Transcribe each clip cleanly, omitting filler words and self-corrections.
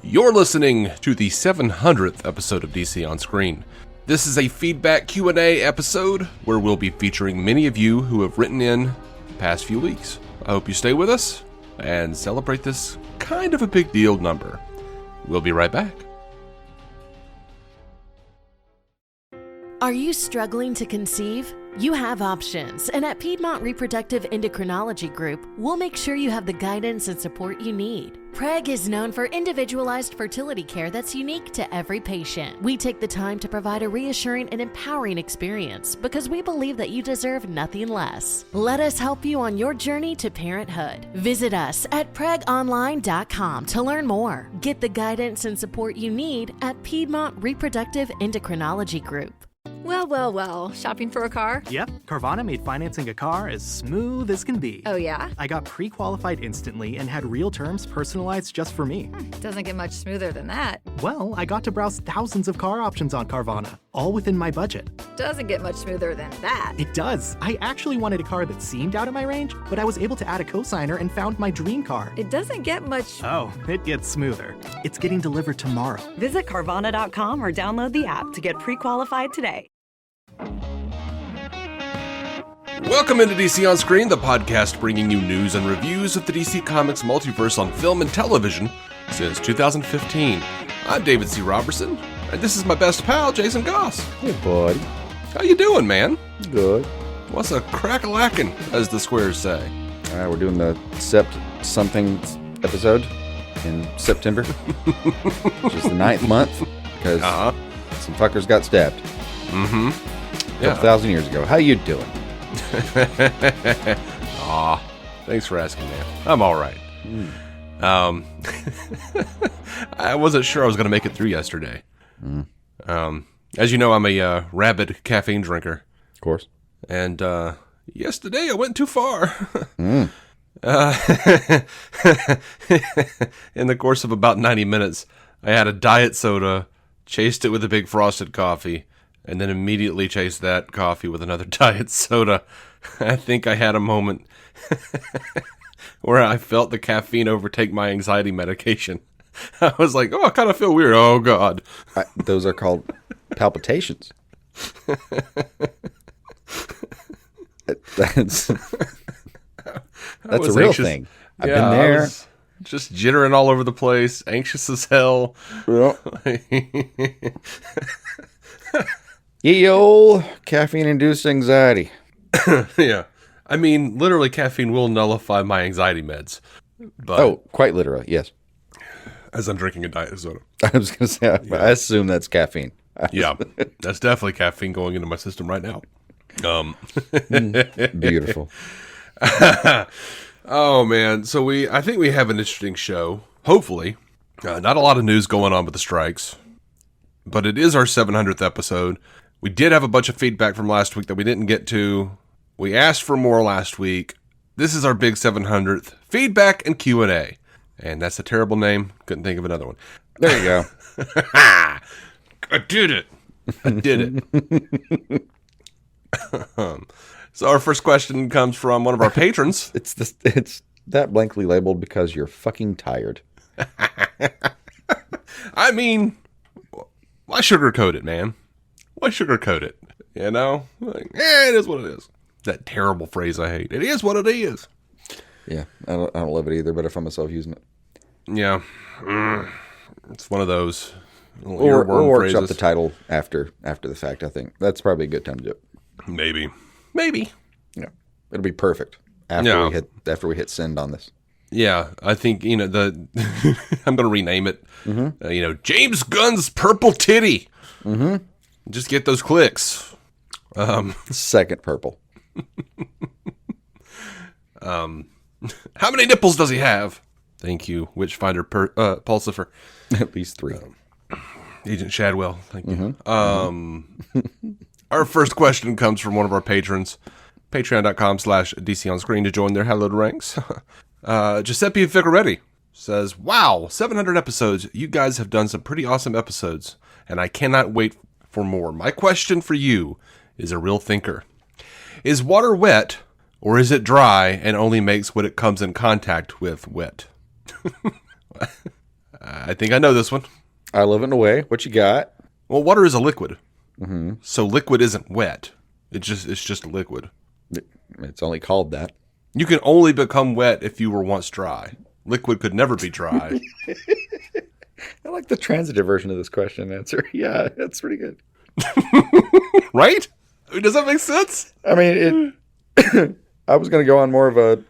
You're listening to the 700th episode of DC On Screen. This is a feedback Q&A episode where we'll be featuring many of you who have written in the past few weeks. I hope you stay with us and celebrate this kind of a big deal number. We'll be right back. Are you struggling to conceive? You have options, and at Piedmont Reproductive Endocrinology Group, we'll make sure you have the guidance and support you need. PREG is known for individualized fertility care that's unique to every patient. We take the time to provide a reassuring and empowering experience because we believe that you deserve nothing less. Let us help you on your journey to parenthood. Visit us at pregonline.com to learn more. Get the guidance and support you need at Piedmont Reproductive Endocrinology Group. Well. Shopping for a car? Yep, Carvana made financing a car as smooth as can be. Oh, yeah? I got pre-qualified instantly and had real terms personalized just for me. Doesn't get much smoother than that. Well, I got to browse thousands of car options on Carvana, all within my budget. Doesn't get much smoother than that. It does. I actually wanted a car that seemed out of my range, but I was able to add a cosigner and found my dream car. It doesn't get much... Oh, it gets smoother. It's getting delivered tomorrow. Visit Carvana.com or download the app to get pre-qualified today. Welcome into DC On Screen, the podcast bringing you news and reviews of the DC Comics multiverse on film and television since 2015. I'm David C. Robertson, and this is my best pal, Jason Goss. Hey, buddy. How you doing, man? Good. What's a crack-a-lackin', as the squares say? We're doing the Sept-something episode in September, which is the 9th month, because some fuckers got stabbed. Mm-hmm. A couple thousand years ago. How you doing? Aw, thanks for asking, man. I'm all right. I wasn't sure I was going to make it through yesterday. As you know, I'm a rabid caffeine drinker. Of course. And yesterday I went too far. In the course of about 90 minutes, I had a diet soda, chased it with a big frosted coffee, and then immediately chased that coffee with another diet soda. I think I had a moment where I felt the caffeine overtake my anxiety medication. I was like, oh, I kind of feel weird. Oh, God. Those are called palpitations. That's a real thing. I've been there. I was just jittering all over the place, anxious as hell. Well. Ye old caffeine-induced anxiety. Yeah. I mean, literally, caffeine will nullify my anxiety meds. But quite literally, yes. As I'm drinking a diet soda. I was going to say, I assume that's caffeine. Yeah, that's definitely caffeine going into my system right now. Beautiful. Oh, man. So I think we have an interesting show. Hopefully. Not a lot of news going on with the strikes. But it is our 700th episode. We did have a bunch of feedback from last week that we didn't get to. We asked for more last week. This is our big 700th feedback and Q&A. And that's a terrible name. Couldn't think of another one. There you go. I did it. So our first question comes from one of our patrons. It's that blankly labeled because you're fucking tired. I mean, why sugarcoat it, man? Why sugarcoat it? You know? Like, it is what it is. That terrible phrase I hate. It is what it is. Yeah, I don't love it either, but I find myself using it. Yeah. It's one of those we'll workshop the title after the fact, I think. That's probably a good time to do it. Maybe. Yeah. It'll be perfect after we hit send on this. Yeah, I think, I'm going to rename it. Mm-hmm. James Gunn's Purple Titty. Mm-hmm. Just get those clicks. Second purple. How many nipples does he have? Thank you, Witchfinder Pulsifer. At least 3. Agent Shadwell, thank you. Mm-hmm. Our first question comes from one of our patrons, patreon.com/DCOnScreen to join their hallowed ranks. Giuseppe Vicaretti says, wow, 700 episodes. You guys have done some pretty awesome episodes, and I cannot wait for more. My question for you is a real thinker. Is water wet, or is it dry and only makes what it comes in contact with wet? I think I know this one. I live in a way. What you got? Well, water is a liquid. Mm-hmm. So liquid isn't wet. It's just a liquid. It's only called that. You can only become wet if you were once dry. Liquid could never be dry. I like the transitive version of this question and answer. Yeah, that's pretty good. Right? Does that make sense? I mean, I was going to go on more of a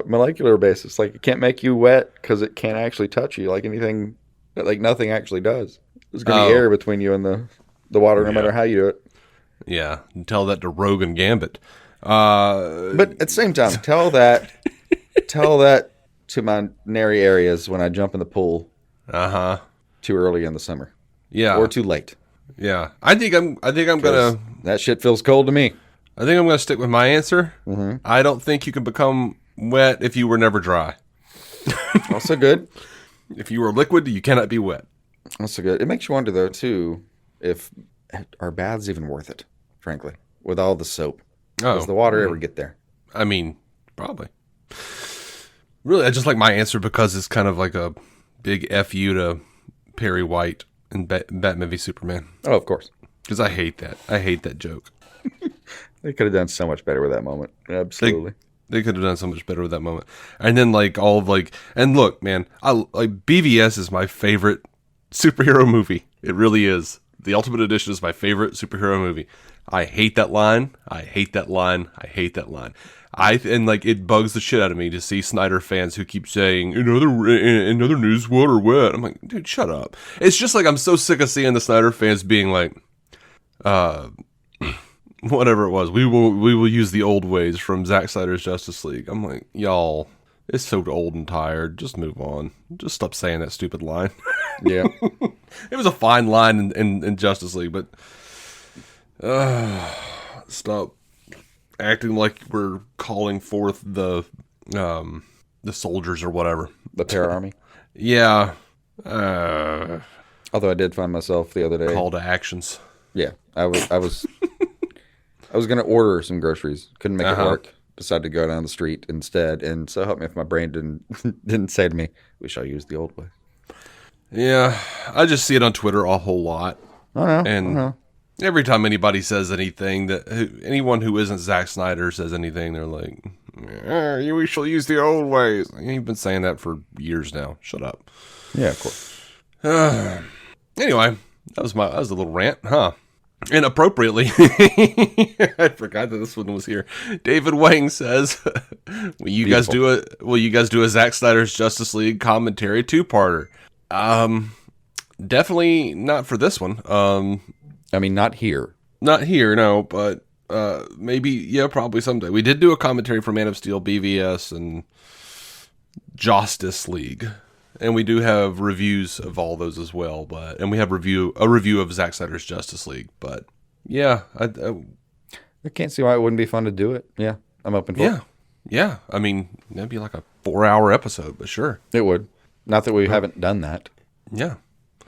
molecular basis. Like, it can't make you wet because it can't actually touch you. Like anything, like nothing actually does. There's going to be air between you and the water, no matter how you do it. Yeah, tell that to Rogan Gambit. But at the same time, tell that to my nary areas when I jump in the pool. Too early in the summer. Yeah. Or too late. Yeah. I think I'm gonna. That shit feels cold to me. I think I'm gonna stick with my answer. Mm-hmm. I don't think you can become wet if you were never dry. Also good. If you were liquid, you cannot be wet. Also good. It makes you wonder though too, if are baths even worth it? Frankly, with all the soap. Does the water ever get there? I mean, probably. Really, I just like my answer because it's kind of like a big FU to Perry White in Batman v Superman. Oh, of course. Because I hate that. I hate that joke. They could have done so much better with that moment. Absolutely. They could have done so much better with that moment. And then and look, man, BVS is my favorite superhero movie. It really is. The Ultimate Edition is my favorite superhero movie. I hate that line. I hate that line. I hate that line. It bugs the shit out of me to see Snyder fans who keep saying, in other news, water wet. I'm like, dude, shut up. It's just like I'm so sick of seeing the Snyder fans being like, whatever it was, we will use the old ways from Zack Snyder's Justice League. I'm like, y'all, it's so old and tired. Just move on. Just stop saying that stupid line. Yeah. It was a fine line in Justice League, but stop acting like we're calling forth the soldiers or whatever. The para army. Yeah. Although I did find myself the other day. Call to actions. Yeah. I was going to order some groceries. Couldn't make it work. Decided to go down the street instead. And so help me if my brain didn't say to me, we shall use the old way. Yeah. I just see it on Twitter a whole lot. And every time anybody says anything, anyone who isn't Zack Snyder says anything, they're like, we shall use the old ways. You've been saying that for years now. Shut up. Yeah, of course. Anyway, that was a little rant, huh? And appropriately, I forgot that this one was here. David Wang says, will you guys do a Zack Snyder's Justice League commentary 2-parter? Definitely not for this one. I mean, not here. Not here, no, but maybe, yeah, probably someday. We did do a commentary for Man of Steel, BVS, and Justice League. And we do have reviews of all those as well, and we have a review of Zack Snyder's Justice League. But yeah, I can't see why it wouldn't be fun to do it. Yeah, I'm open for it. Yeah. I mean, that'd be like a 4-hour episode, but sure, it would. Not that we haven't done that. Yeah,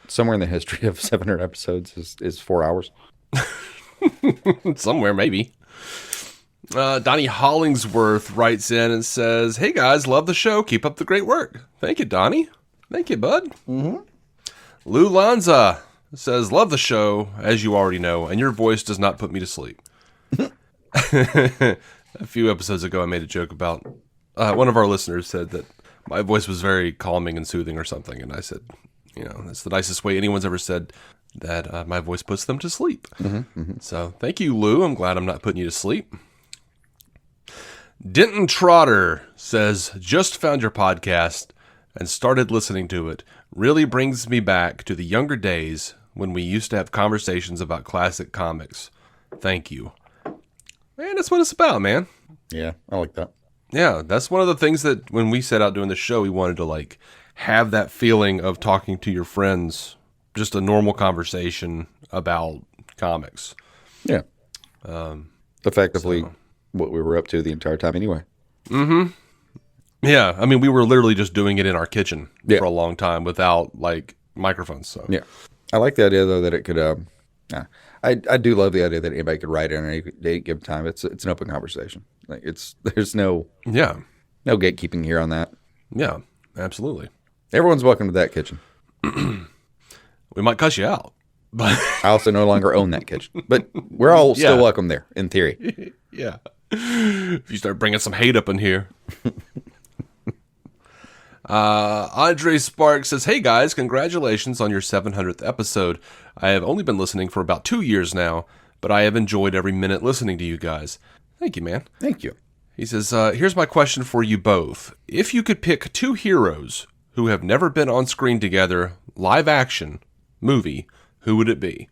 somewhere in the history of 700 episodes is 4 hours. Somewhere maybe. Donny Hollingsworth writes in and says, "Hey guys, love the show. Keep up the great work." Thank you, Donny. Thank you, bud. Mm-hmm. Lou Lanza says, "Love the show, as you already know, and your voice does not put me to sleep." A few episodes ago, I made a joke about one of our listeners said that my voice was very calming and soothing or something, and I said, that's the nicest way anyone's ever said that my voice puts them to sleep. Mm-hmm, mm-hmm. So thank you, Lou. I'm glad I'm not putting you to sleep. Denton Trotter says, "Just found your podcast and started listening to it. Really brings me back to the younger days when we used to have conversations about classic comics. Thank you." Man, that's what it's about, man. Yeah, I like that. Yeah, that's one of the things that when we set out doing the show, we wanted to have that feeling of talking to your friends, just a normal conversation about comics. Yeah. Effectively what we were up to the entire time anyway. Mm-hmm. Yeah, I mean, we were literally just doing it in our kitchen for a long time without microphones. So yeah, I like the idea though that it could. I do love the idea that anybody could write in at any given time. It's an open conversation. There's no gatekeeping here on that. Yeah, absolutely. Everyone's welcome to that kitchen. We might cuss you out. But I also no longer own that kitchen. But we're all still Yeah. welcome there, in theory. yeah. If you start bringing some hate up in here. Andre Sparks says, "Hey guys, congratulations on your 700th episode. I have only been listening for about 2 years now, but I have enjoyed every minute listening to you guys." Thank you, man. Thank you. He says, "Here's my question for you both. If you could pick two heroes who have never been on screen together, live action, movie, who would it be?"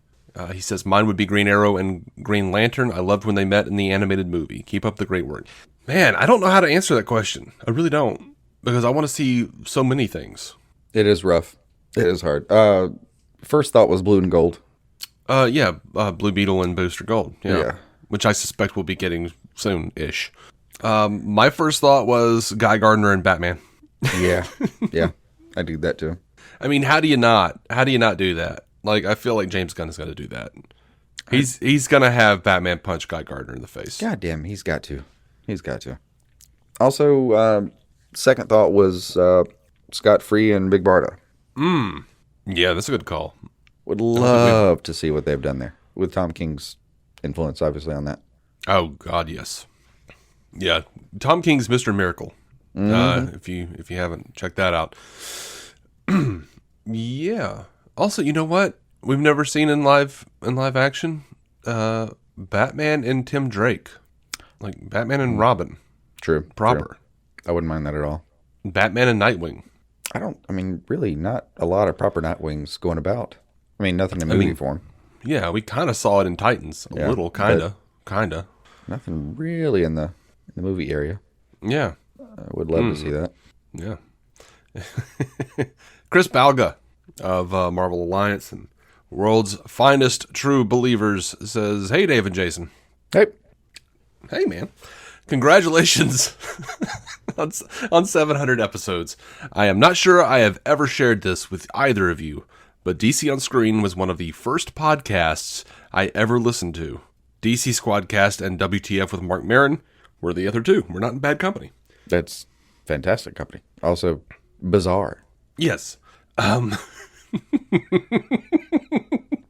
He says, "Mine would be Green Arrow and Green Lantern. I loved when they met in the animated movie. Keep up the great work." Man, I don't know how to answer that question. I really don't. Because I want to see so many things. It is rough. It is hard. First thought was Blue and Gold. Blue Beetle and Booster Gold. Yeah. Which I suspect we'll be getting soon-ish. My first thought was Guy Gardner and Batman. Yeah. Yeah. I do that too. I mean, how do you not do that? Like, I feel like James Gunn is going to do that. He's going to have Batman punch Guy Gardner in the face. God damn, he's got to. He's got to. Also, second thought was Scott Free and Big Barda. Yeah, that's a good call. Would love to see what they've done there with Tom King's influence, obviously, on that. Oh God, yes. Yeah, Tom King's Mr. Miracle. If you haven't checked that out. Yeah. Also, you know what? We've never seen in live action Batman and Tim Drake. Like Batman and Robin. True. Proper. True. I wouldn't mind that at all. Batman and Nightwing. Really not a lot of proper Nightwings going about. I mean, nothing in movie form. Yeah, we kind of saw it in Titans. A little, kind of. Nothing really in the movie area. Yeah. I would love to see that. Yeah. Chris Balga of Marvel Alliance and World's Finest True Believers says, "Hey, Dave and Jason. Hey, man. Congratulations on 700 episodes. I am not sure I have ever shared this with either of you, but DC on Screen was one of the first podcasts I ever listened to. DC Squadcast and WTF with Mark Maron were the other two. We're not in bad company." that's fantastic company. Also, bizarre. Yes.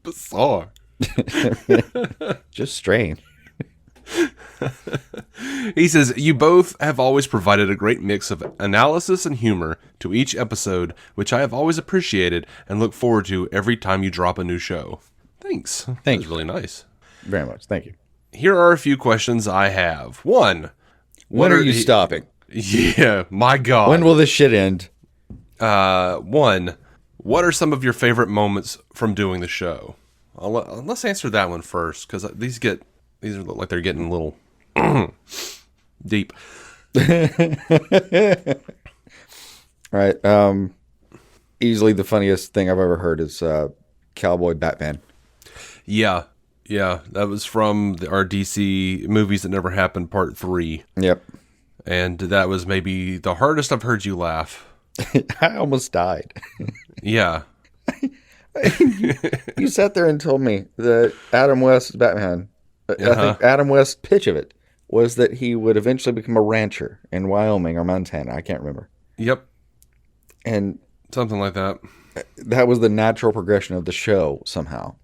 Bizarre. Just strange. He says, "You both have always provided a great mix of analysis and humor to each episode, which I have always appreciated and look forward to every time you drop a new show." Thanks. That was really nice. Very much. Thank you. Here are a few questions I have. One. When are you stopping? Yeah, my God. When will this shit end? One. What are some of your favorite moments from doing the show? Let's answer that one first, because these look like they're getting a little deep. All right. Easily the funniest thing I've ever heard is Cowboy Batman. Yeah, that was from our DC Movies That Never Happened Part 3. Yep. And that was maybe the hardest I've heard you laugh. I almost died. Yeah. You sat there and told me that Adam West's Batman, I think Adam West's pitch of it was that he would eventually become a rancher in Wyoming or Montana. I can't remember. Yep. And something like that. That was the natural progression of the show somehow.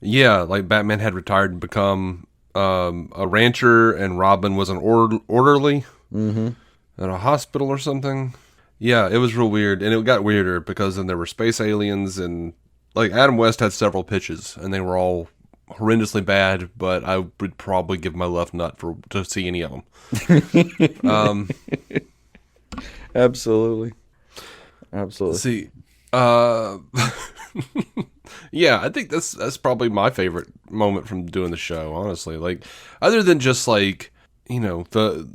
Yeah, like Batman had retired and become a rancher, and Robin was an orderly at a hospital or something. Yeah, it was real weird, and it got weirder because then there were space aliens, and like Adam West had several pitches, and they were all horrendously bad. But I would probably give my left nut to see any of them. Absolutely. See, yeah, I think that's probably my favorite moment from doing the show, honestly. Like, other than just like, you know, the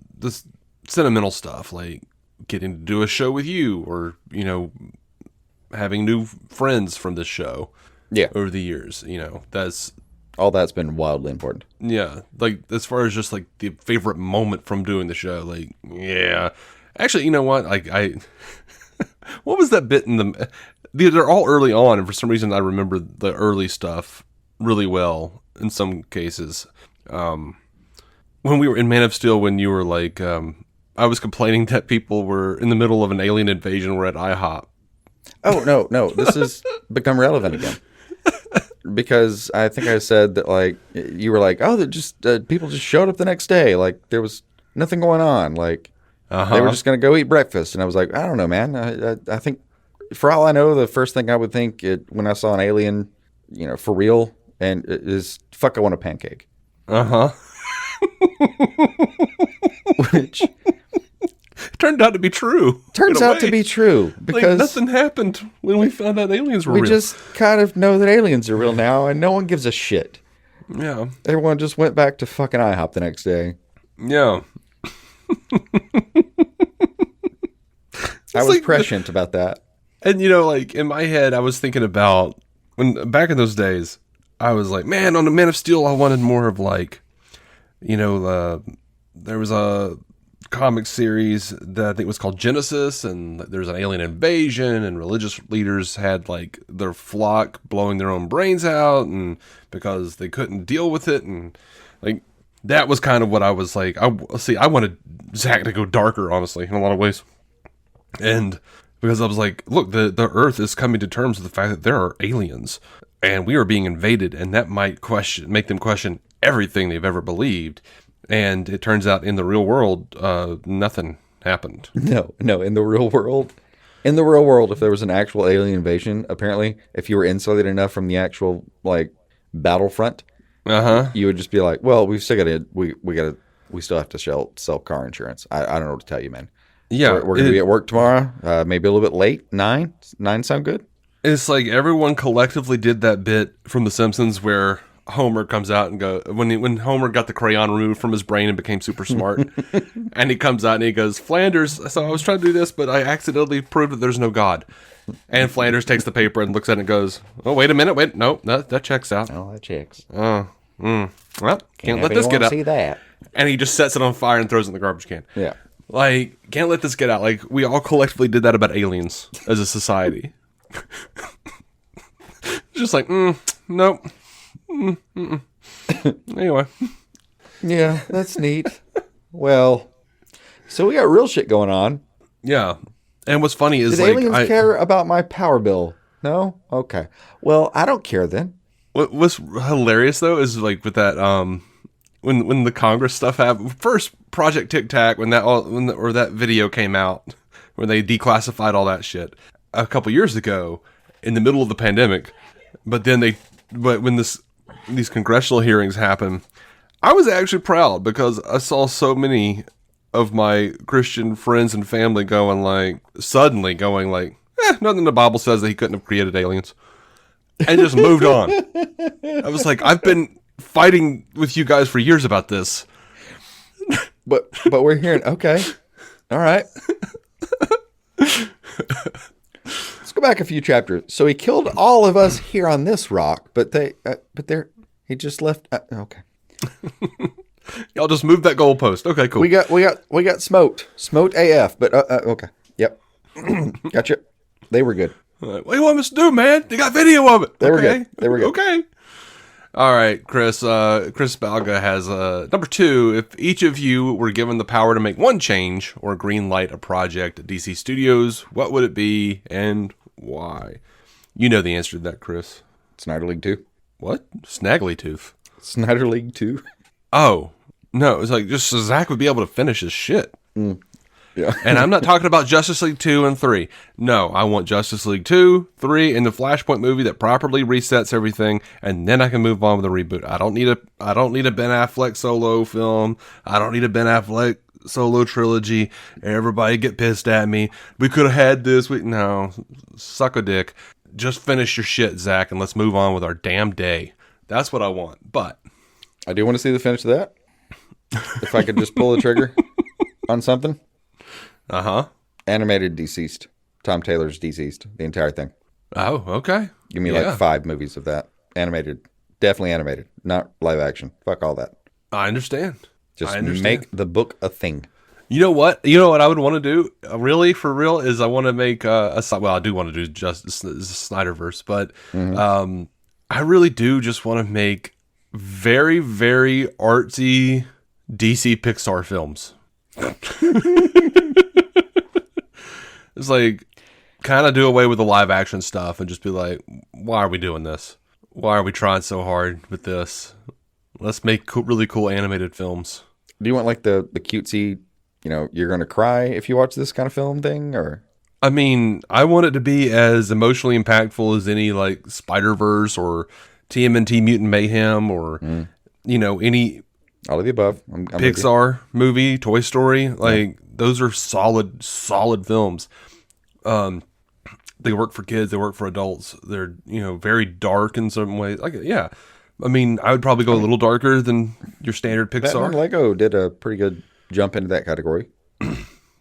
sentimental stuff, like getting to do a show with you, or, you know, having new friends from this show. Yeah. Over the years, you know, all that's been wildly important. Yeah, like as far as just like the favorite moment from doing the show, like, yeah. Actually, you know what? I what was that bit in the? They're all early on, and for some reason, I remember the early stuff really well. In some cases, when we were in Man of Steel, when you were like, I was complaining that people were in the middle of an alien invasion. We're at IHOP, Oh, no. This has become relevant again. Because I think I said that, like, you were like, oh, they're just people just showed up the next day. Like, there was nothing going on. Like, they were just going to go eat breakfast. And I was like, I don't know, man. I think, for all I know, the first thing I would think when I saw an alien, for real, and is, fuck, I want a pancake. Which turned out to be true. Turns out to be true. Because nothing happened when we found out aliens were real. We just kind of know that aliens are real now, and no one gives a shit. Yeah. Everyone just went back to fucking IHOP the next day. Yeah. I was prescient about that. And, like, in my head, I was thinking about, back in those days, I was like, man, on the Man of Steel, I wanted more of, like, there was a comic series that I think was called Genesis, and there was an alien invasion, and religious leaders had, like, their flock blowing their own brains out, and because they couldn't deal with it, and, like, that was kind of what I was like. I wanted Zack to go darker, honestly, in a lot of ways. And because I was like, look, the Earth is coming to terms with the fact that there are aliens, and we are being invaded, and that might make them question everything they've ever believed. And it turns out in the real world, nothing happened. No, in the real world. In the real world, if there was an actual alien invasion, apparently, if you were insulated enough from the actual, like, battlefront, you would just be like, well, we've still got to, we still have to sell car insurance. I don't know what to tell you, man. Yeah. We're going to be at work tomorrow, maybe a little bit late. 9 sound good? It's like everyone collectively did that bit from The Simpsons where Homer comes out and when Homer got the crayon removed from his brain and became super smart, and he comes out and he goes, Flanders, so I was trying to do this, but I accidentally proved that there's no God. And Flanders takes the paper and looks at it and goes, oh, wait a minute, no, that checks out. Oh, that checks. Well, can't let this get out. See that. And he just sets it on fire and throws it in the garbage can. Yeah. Like, can't let this get out. Like, we all collectively did that about aliens as a society. Just like, nope. Anyway. Yeah, that's neat. Well, so we got real shit going on. Yeah. And what's funny is, Did aliens care about my power bill? No? Okay. Well, I don't care then. What's hilarious, though, is, like, with that, when the Congress stuff happened, first Project Tic Tac, when that video came out, when they declassified all that shit a couple years ago in the middle of the pandemic, but when these congressional hearings happened, I was actually proud because I saw so many of my Christian friends and family suddenly going like, nothing in the Bible says that he couldn't have created aliens, and just moved on. I was like, I've been fighting with you guys for years about this, but we're hearing, okay, all right. Let's go back a few chapters. So he killed all of us here on this rock, but he just left. Okay, y'all just moved that goalpost. Okay, cool. We got smoked AF. But okay, yep, gotcha. They were good. What do you want us to do, man? They got video of it. They were good. Okay. All right, Chris. Chris Balga has number 2. If each of you were given the power to make one change or green light a project at DC Studios, what would it be and why? You know the answer to that, Chris. Snyder League 2. What? Snaggly Tooth. Snyder League 2. Oh no, it's like just so Zack would be able to finish his shit. Yeah. And I'm not talking about Justice League 2 and 3. No, I want Justice League 2, 3, and the Flashpoint movie that properly resets everything, and then I can move on with the reboot. I don't need a Ben Affleck solo film. I don't need a Ben Affleck solo trilogy. Everybody get pissed at me. We could have had this. No, suck a dick. Just finish your shit, Zack, and let's move on with our damn day. That's what I want. But I do want to see the finish of that. If I could just pull the trigger on something. Animated deceased. Tom Taylor's deceased. The entire thing. Oh, okay. Give me like 5 movies of that. Animated. Definitely animated. Not live action. Fuck all that. I understand. Just make the book a thing. You know what? I would want to do, really, for real, is I want to make I do want to do just Snyderverse, but I really do just want to make very, very artsy DC Pixar films. It's like, kind of do away with the live action stuff and just be like, why are we doing this? Why are we trying so hard with this? Let's make really cool animated films. Do you want like the cutesy, you're going to cry if you watch this kind of film thing, or? I mean, I want it to be as emotionally impactful as any like Spider-Verse or TMNT Mutant Mayhem or, any all of the above. I'm Pixar movie, Toy Story. Like, those are solid films. They work for kids. They work for adults. They're, very dark in some ways. Like, yeah. I mean, I would probably go a little darker than your standard Pixar. Batman Lego did a pretty good jump into that category.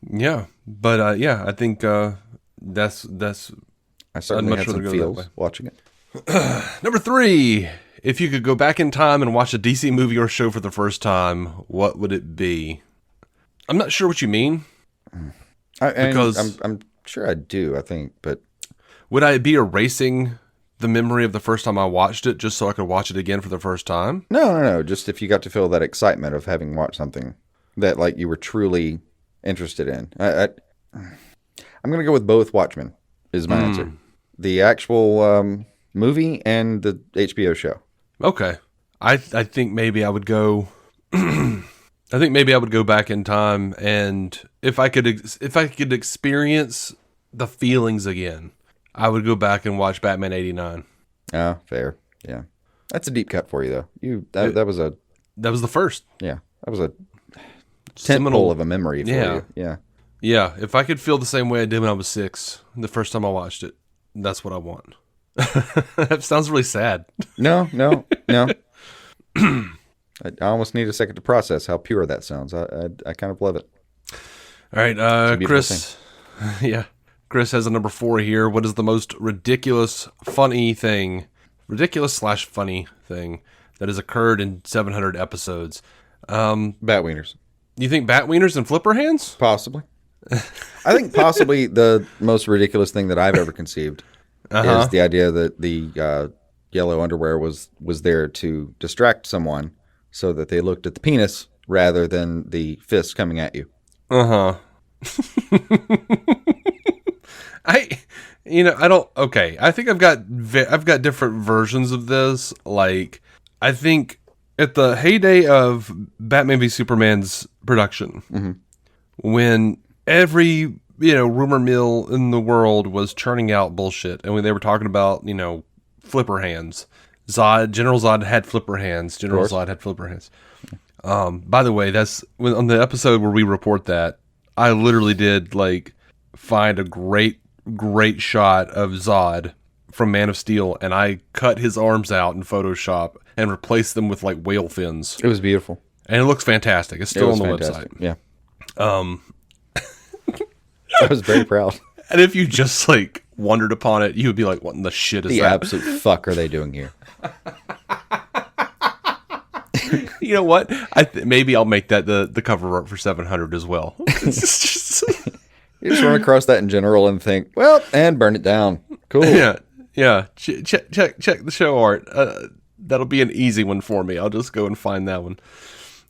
Yeah. But, I think that's I certainly had some feels watching it. Number 3. If you could go back in time and watch a DC movie or show for the first time, what would it be? I'm not sure what you mean. Because I'm sure I do, I think, but... Would I be erasing the memory of the first time I watched it just so I could watch it again for the first time? No. Just if you got to feel that excitement of having watched something that like you were truly interested in. I'm going to go with both Watchmen is my answer. The actual movie and the HBO show. Okay. I think maybe I would go... I think maybe I would go back in time, and if I could experience the feelings again, I would go back and watch Batman '89. Oh, fair. Yeah. That's a deep cut for you, though. That was the first. Yeah. That was a tentpole of a memory for you. Yeah. Yeah. If I could feel the same way I did when I was 6, the first time I watched it, that's what I want. That sounds really sad. No. I almost need a second to process how pure that sounds. I kind of love it. All right, Chris. Yeah. Chris has a number 4 here. What is the most ridiculous /funny thing that has occurred in 700 episodes? Bat wieners. You think bat wieners and flipper hands? Possibly. I think possibly the most ridiculous thing that I've ever conceived is the idea that the yellow underwear was there to distract someone so that they looked at the penis rather than the fist coming at you. I think I've got different versions of this. Like, I think at the heyday of Batman v Superman's production, when every rumor mill in the world was churning out bullshit, and when they were talking about flipper hands, General Zod had flipper hands. By the way, that's on the episode where we report that. I literally did find a great shot of Zod from Man of Steel, and I cut his arms out in Photoshop and replaced them with whale fins. It was beautiful, and it looks fantastic. It's still on the website. Yeah. I was very proud. And if you just wondered upon it, you would be like, "What in the shit is that? The absolute fuck are they doing here?" You know what? Maybe I'll make that the cover art for 700 as well. You just run across that in general and think, well, and burn it down. Cool. Yeah. Check the show art. That'll be an easy one for me. I'll just go and find that one.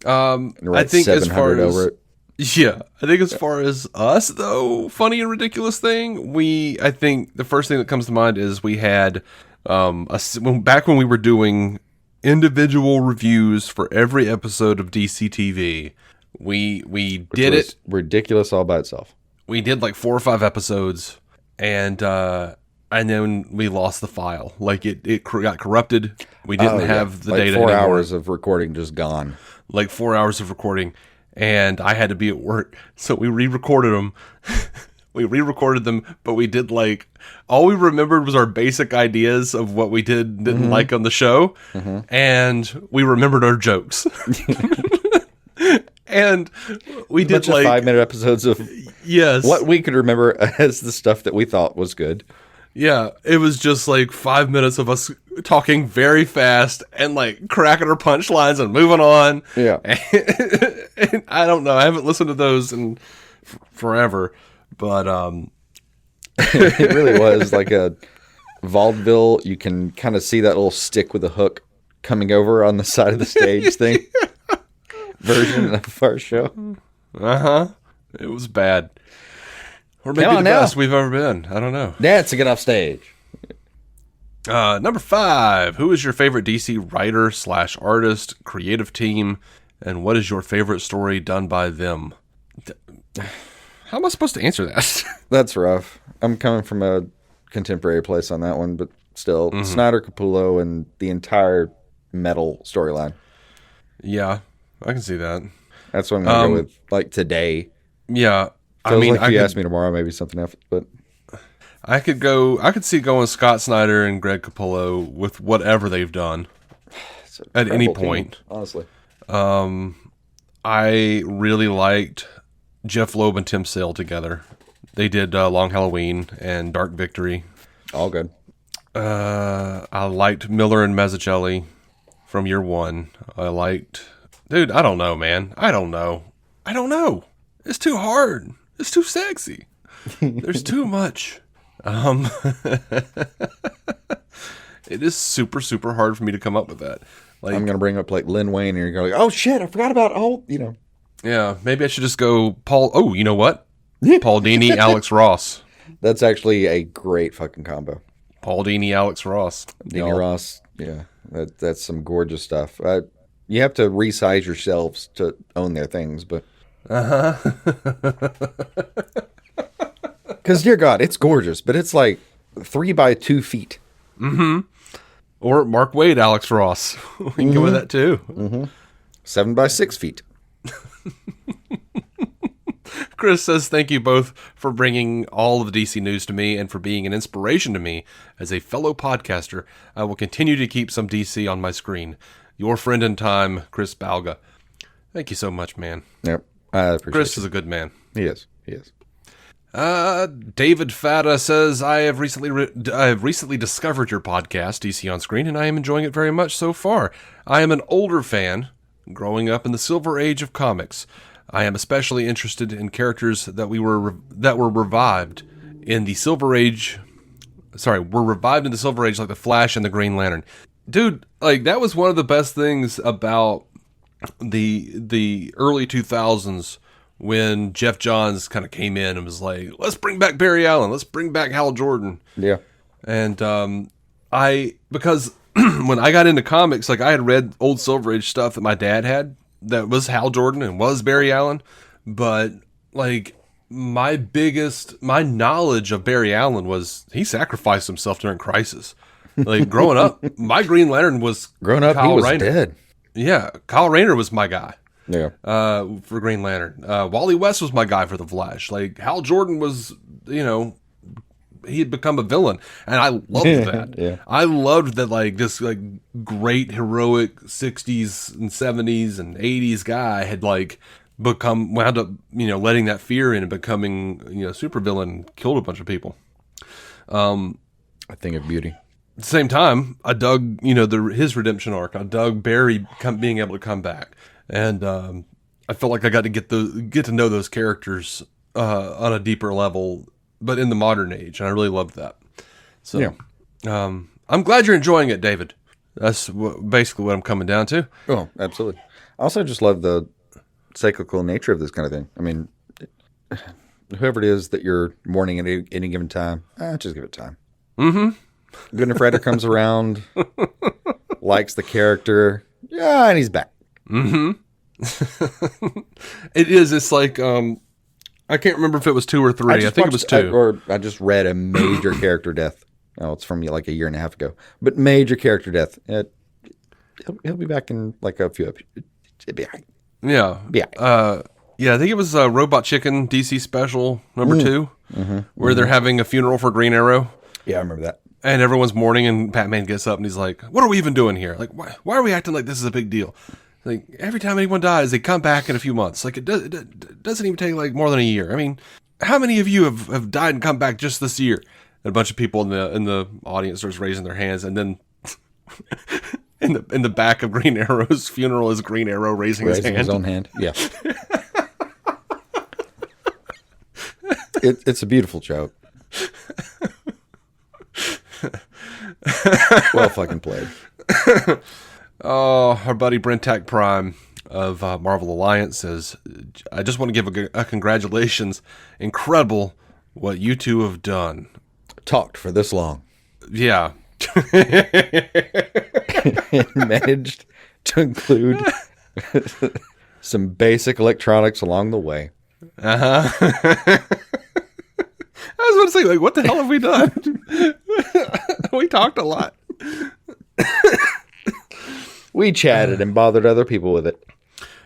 I think 700 over it. Yeah, I think as far as us though, funny and ridiculous thing, I think the first thing that comes to mind is we had back when we were doing individual reviews for every episode of DC TV. We did it ridiculous all by itself. We did 4 or 5 episodes, and then we lost the file. It got corrupted. We didn't have the data 4 anymore. hours of recording just gone. 4 hours of recording, and I had to be at work, so we re-recorded them. We re-recorded them, but we did all we remembered was our basic ideas of what we didn't like on the show, and we remembered our jokes. And we did 5-minute episodes of what we could remember as the stuff that we thought was good. Yeah, it was just 5 minutes of us talking very fast and cracking our punchlines and moving on. Yeah, and I don't know. I haven't listened to those in forever, but it really was like a vaudeville. You can kind of see that little stick with a hook coming over on the side of the stage thing. Version of our show. It was bad. Or maybe Come the on now. best we've ever been. I don't know. That's to get off stage. Number 5. Who is your favorite DC writer / artist, creative team, and what is your favorite story done by them? How am I supposed to answer that? That's rough. I'm coming from a contemporary place on that one, but still, Snyder, Capullo, and the entire Metal storyline. Yeah, I can see that. That's what I'm going to go with, like, today. Yeah. Feels like if you asked me tomorrow, maybe something else, but... I could see going Scott Snyder and Greg Capullo with whatever they've done at any point. Team, honestly. I really liked Jeff Loeb and Tim Sale together. They did Long Halloween and Dark Victory. All good. I liked Miller and Mazzucchelli from year one. Dude, I don't know, man. I don't know. It's too hard. It's too sexy. There's too much. It is super, super hard for me to come up with that. Like, I'm going to bring up like Lin Wayne, and you're going to go, oh shit, I forgot about Yeah, maybe I should just go Paul. Oh, you know what? Paul Dini, Alex Ross. That's actually a great fucking combo. Paul Dini, Alex Ross. Dini Ross, yeah, that's some gorgeous stuff. You have to resize yourselves to own their things, but because dear God, it's gorgeous, but it's like 3 by 2 feet. Mm-hmm. Or Mark Waid, Alex Ross. We can go with that too. 7 by 6 feet. Chris says, thank you both for bringing all of the DC news to me and for being an inspiration to me as a fellow podcaster. I will continue to keep some DC on my screen. Your friend in time, Chris Balga. Thank you so much, man. Yep, I appreciate Chris you. is a good man. He is. David Fatta says, I have recently discovered your podcast, DC on Screen, and I am enjoying it very much so far. I am an older fan, growing up in the Silver Age of comics. I am especially interested in characters that were revived in the Silver Age. Were revived in the Silver Age, like the Flash and the Green Lantern. Dude, like that was one of the best things about the early 2000s when Jeff Johns kind of came in and was like, let's bring back Barry Allen, let's bring back Hal Jordan. Yeah. And because when I got into comics, like I had read old Silver Age stuff that my dad had that was Hal Jordan and was Barry Allen, but like my knowledge of Barry Allen was he sacrificed himself during Crisis. Like growing up, my Green Lantern was Kyle he was Rayner. Dead. Yeah, Kyle Rayner was my guy. Yeah. For Green Lantern. Wally West was my guy for the Flash. Like Hal Jordan was, he had become a villain, and I loved that. Yeah. I loved that, like this, like great heroic '60s and '70s and '80s guy had like wound up, letting that fear in and becoming, super villain, killed a bunch of people. A thing of beauty. At the same time, I dug, his redemption arc. I dug Barry being able to come back, and I felt like I got to get to know those characters on a deeper level, but in the modern age, and I really loved that. So, yeah. I'm glad you're enjoying it, David. That's basically what I'm coming down to. Oh, absolutely. I also just love the cyclical nature of this kind of thing. I mean, whoever it is that you're mourning at any given time, just give it time. Mm-hmm. Goodenough Writer comes around, likes the character, and he's back. Mm-hmm. It's like, I can't remember if it was 2 or 3. I think it was 2. I just read a major character death. Oh, it's from like a year and a half ago. But major character death. He'll be back in like a few episodes. It'll be all right. Yeah. Yeah. Yeah, I think it was Robot Chicken DC Special number 2, where they're having a funeral for Green Arrow. Yeah, I remember that. And everyone's mourning, and Batman gets up and he's like, what are we even doing here? Like, why are we acting like this is a big deal? Like, every time anyone dies, they come back in a few months. Like, it doesn't even take, like, more than a year. I mean, how many of you have died and come back just this year? And a bunch of people in the audience starts raising their hands, and then in the back of Green Arrow's funeral is Green Arrow raising his hand. His own hand, yeah. It's a beautiful joke. Well fucking played. Oh, our buddy Brentak Prime of Marvel Alliance says, I just want to give a congratulations. Incredible what you two have done. Talked for this long. Yeah. And managed to include some basic electronics along the way. Uh-huh. I was about to say, like, what the hell have we done? We talked a lot. We chatted and bothered other people with it.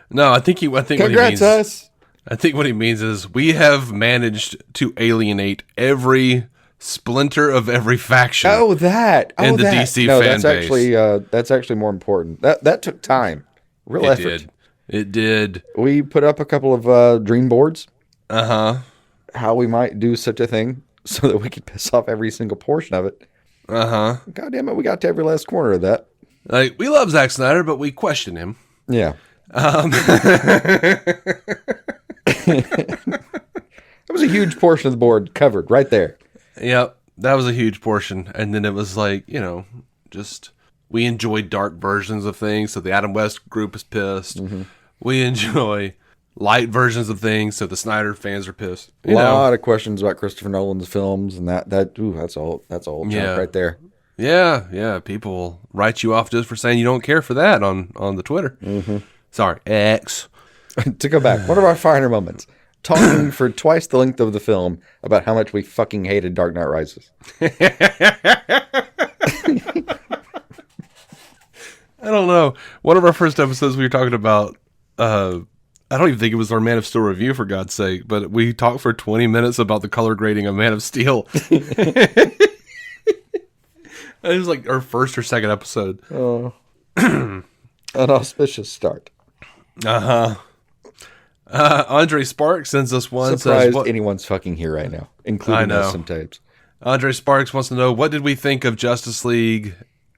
No, I think what he Congrats means. us. I think what he means is we have managed to alienate every splinter of every faction. Oh, that. In the that. DC no, fan that's actually more important. That took time. Real effort. It did. We put up a couple of dream boards. Uh-huh. How we might do such a thing so that we could piss off every single portion of it. Uh-huh. God damn it, we got to every last corner of that. Like, we love Zack Snyder, but we question him. Yeah. That was a huge portion of the board covered right there. Yep, that was a huge portion. And then it was like, just we enjoy dark versions of things, so the Adam West group is pissed. Mm-hmm. We enjoy light versions of things, so the Snyder fans are pissed. A lot of questions about Christopher Nolan's films, and that's all junk right there. Yeah. People will write you off just for saying you don't care for that on the Twitter. Mm-hmm. Sorry, X. To go back, one of our finer moments. Talking for twice the length of the film about how much we fucking hated Dark Knight Rises. I don't know. One of our first episodes we were talking about, I don't even think it was our Man of Steel review, for God's sake, but we talked for 20 minutes about the color grading of Man of Steel. It was like our first or second episode. Oh. An auspicious start. Uh-huh. Andre Sparks sends us one. Surprised anyone's fucking here right now, including us some tapes. Andre Sparks wants to know, what did we think of Justice League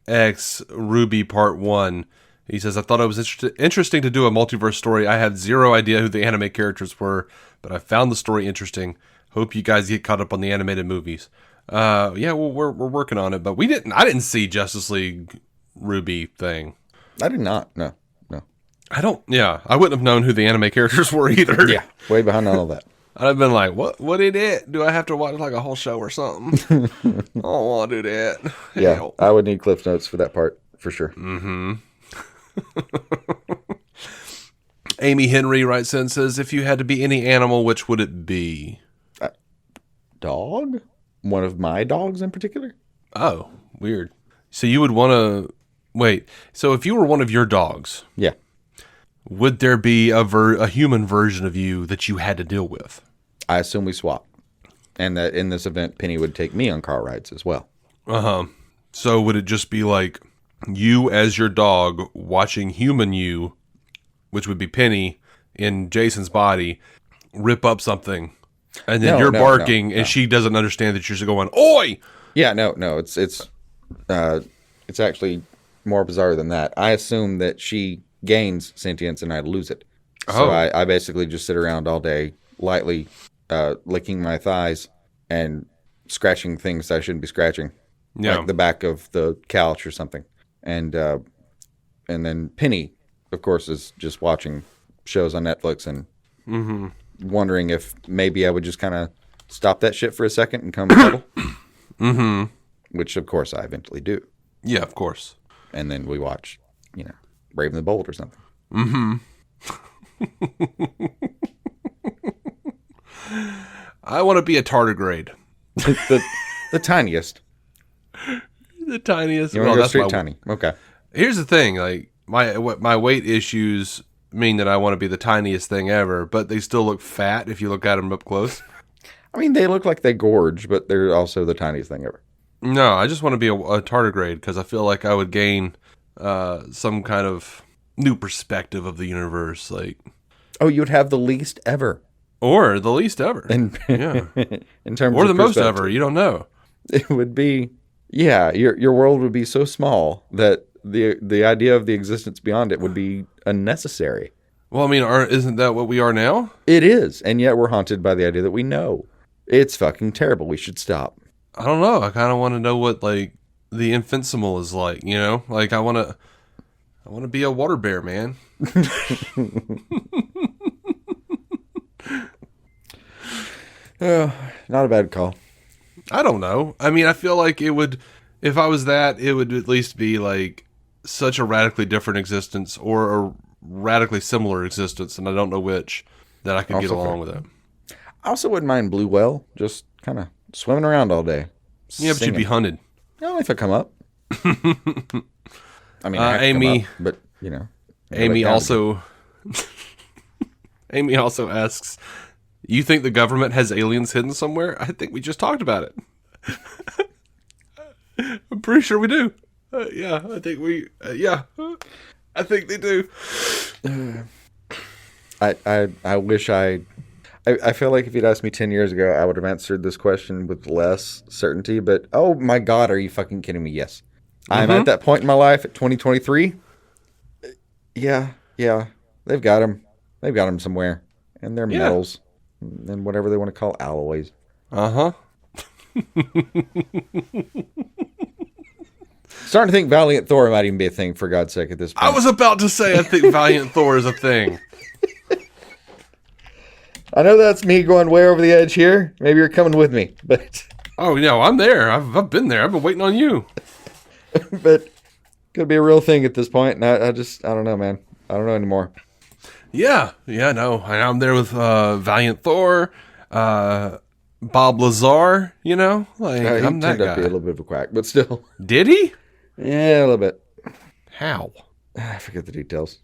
X RWBY Part 1? He says, I thought it was interesting to do a multiverse story. I had zero idea who the anime characters were, but I found the story interesting. Hope you guys get caught up on the animated movies. Yeah, well, we're working on it, but I didn't see Justice League RWBY thing. I did not, no. I wouldn't have known who the anime characters were either. Yeah, way behind on all that. I'd have been like, what did it? Do I have to watch like a whole show or something? I don't want to do that. Yeah, Help. I would need Cliff Notes for that part, for sure. Mm-hmm. Amy Henry writes in and says, if you had to be any animal, which would it be? Dog? One of my dogs in particular? Oh, weird. So you would want to... Wait, so if you were one of your dogs... Yeah. Would there be a human version of you that you had to deal with? I assume we swap. And that in this event, Penny would take me on car rides as well. Uh-huh. So would it just be like you as your dog watching human you, which would be Penny, in Jason's body, rip up something, and then you're barking, and she doesn't understand that you're just going, "Oi!" Yeah, no. It's actually more bizarre than that. I assume that she gains sentience and I lose it. So I basically just sit around all day, lightly licking my thighs and scratching things I shouldn't be scratching, like the back of the couch or something. And then Penny, of course, is just watching shows on Netflix and wondering if maybe I would just kind of stop that shit for a second and come cuddle. Mm-hmm. Which, of course, I eventually do. Yeah, of course. And then we watch, Brave and the Bold or something. Mm-hmm. I want to be a tardigrade. The tiniest. The tiniest. You want to go straight tiny? Okay. Here's the thing: like my weight issues mean that I want to be the tiniest thing ever, but they still look fat if you look at them up close. I mean, they look like they gorge, but they're also the tiniest thing ever. No, I just want to be a tardigrade because I feel like I would gain some kind of new perspective of the universe. Like, oh, you'd have the least ever, or the least ever, in terms, or of the most ever. You don't know. It would be, your world would be so small that the idea of the existence beyond it would be unnecessary. Well, I mean, isn't that what we are now? It is, and yet we're haunted by the idea that we know. It's fucking terrible. We should stop. I don't know. I kind of want to know what like the Invincible is like. Like I want to be a water bear, man. Not a bad call. I don't know. I mean, I feel like it would, if I was that, it would at least be like such a radically different existence or a radically similar existence, and I don't know which, that I could get along with it. I also wouldn't mind blue whale, just kind of swimming around all day. Yeah, but you'd be hunted. Only if I come up. I mean, Amy, come up, but you know, Amy also asks, you think the government has aliens hidden somewhere? I think we just talked about it. I'm pretty sure we do. Yeah, I think we. Yeah, I think they do. I wish I feel like if you'd asked me 10 years ago, I would have answered this question with less certainty. But oh my God, are you fucking kidding me? Yes, I'm at that point in my life at 2023. Yeah, they've got them. They've got them somewhere, and they're metals and whatever they want to call alloys. Starting to think Valiant Thor might even be a thing, for God's sake, at this point. I was about to say I think Valiant Thor is a thing. I know that's me going way over the edge here. Maybe you're coming with me, but oh no, I'm there. I've been there. I've been waiting on you. But could be a real thing at this point, and I don't know, man. I don't know anymore. Yeah, no, I'm there with Valiant Thor, Bob Lazar. You know, like he I'm that turned out guy. to be a little bit of a quack, but still. Did he? Yeah, a little bit. How? I forget the details.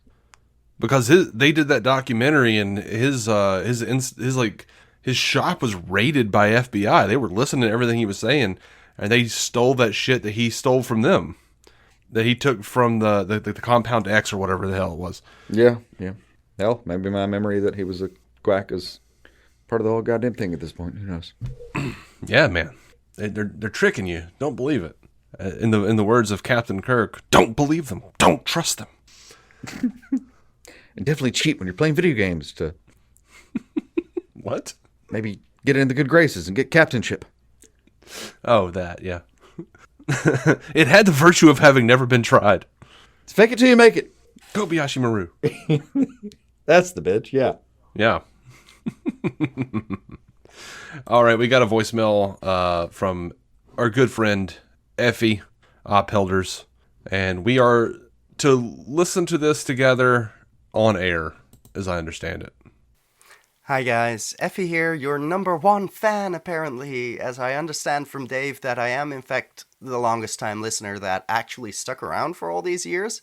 Because they did that documentary, and his shop was raided by FBI. They were listening to everything he was saying, and they stole that shit that he stole from them, that he took from the Compound X or whatever the hell it was. Yeah. Hell, maybe my memory that he was a quack is part of the whole goddamn thing at this point. Who knows? Yeah, man, they're tricking you. Don't believe it. In the words of Captain Kirk, don't believe them. Don't trust them. And definitely cheat when you're playing video games to What? maybe get in the good graces and get captainship. Oh, that, yeah. It had the virtue of having never been tried. It's fake it till you make it. Kobayashi Maru. That's the bitch, yeah. Yeah. All right, we got a voicemail from our good friend Effie Ophelders, and we are to listen to this together on air, as I understand it. Hi guys, Effie here, your #1 fan apparently, as I understand from Dave that I am in fact the longest time listener that actually stuck around for all these years.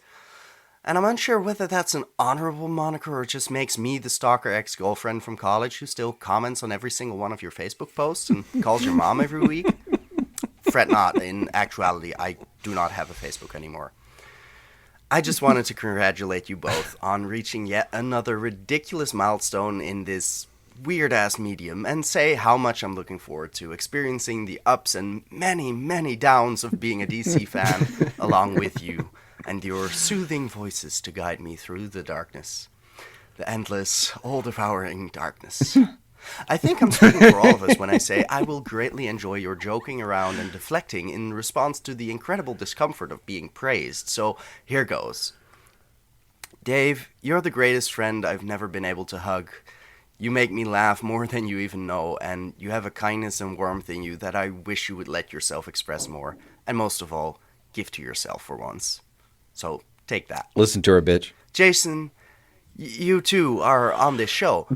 And I'm unsure whether that's an honorable moniker or just makes me the stalker ex-girlfriend from college who still comments on every single one of your Facebook posts and calls your mom every week. Fret not, in actuality, I do not have a Facebook anymore. I just wanted to congratulate you both on reaching yet another ridiculous milestone in this weird-ass medium and say how much I'm looking forward to experiencing the ups and many, many downs of being a DC fan along with you and your soothing voices to guide me through the darkness. The endless, all-devouring darkness. I think I'm speaking for all of us when I say I will greatly enjoy your joking around and deflecting in response to the incredible discomfort of being praised, so here goes. Dave, you're the greatest friend I've never been able to hug. You make me laugh more than you even know, and you have a kindness and warmth in you that I wish you would let yourself express more, and most of all, give to yourself for once. So, take that. Listen to her, bitch. Jason, you two are on this show.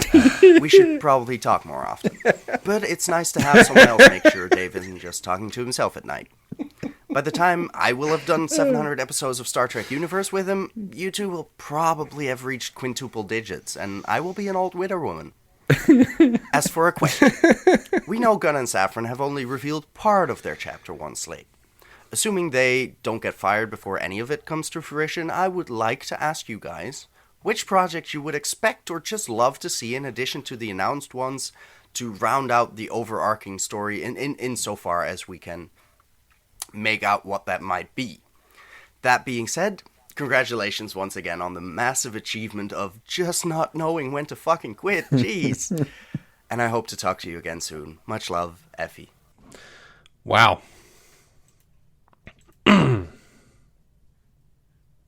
We should probably talk more often. But it's nice to have someone else make sure Dave isn't just talking to himself at night. By the time I will have done 700 episodes of Star Trek Universe with him, you two will probably have reached quintuple digits, and I will be an old widow woman. As for a question, we know Gunn and Safran have only revealed part of their Chapter 1 slate. Assuming they don't get fired before any of it comes to fruition, I would like to ask you guys which project you would expect or just love to see in addition to the announced ones to round out the overarching story in so far as we can make out what that might be. That being said, congratulations once again on the massive achievement of just not knowing when to fucking quit. Jeez. And I hope to talk to you again soon. Much love, Effie. Wow.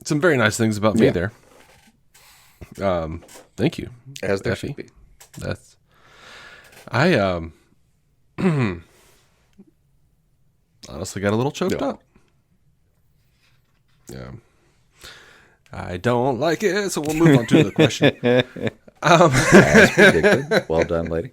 Some very nice things about me there. Thank you. As there Effie. should be. That's I Honestly, got a little choked up. Yeah. I don't like it, so we'll move on to the question. As predicted. Well done, lady.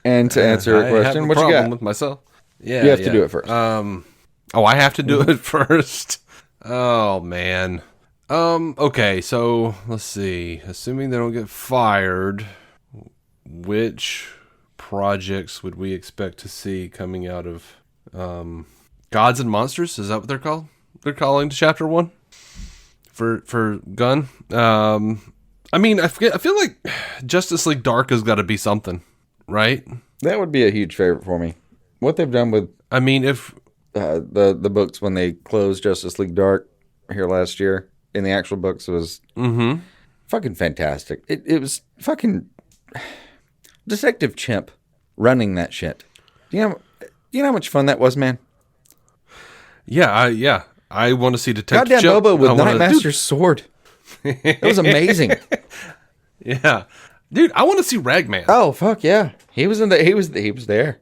And to answer your question, what you got? With myself. Yeah, you have to do it first. I have to do it first. Oh man. Okay, so let's see. Assuming they don't get fired, which projects would we expect to see coming out of Gods and Monsters? Is that what they're called? They're calling to Chapter 1 for Gunn. I mean, I feel like Justice League Dark has got to be something, right? That would be a huge favorite for me. What they've done with, I mean, if the books when they closed Justice League Dark here last year in the actual books was fucking fantastic. It was fucking Detective Chimp running that shit. You know how much fun that was, man? Yeah. I want to see Detective Goddamn Chimp. Bobo with Nightmaster's sword. That was amazing. Yeah. Dude, I want to see Ragman. Oh, fuck yeah. He was there.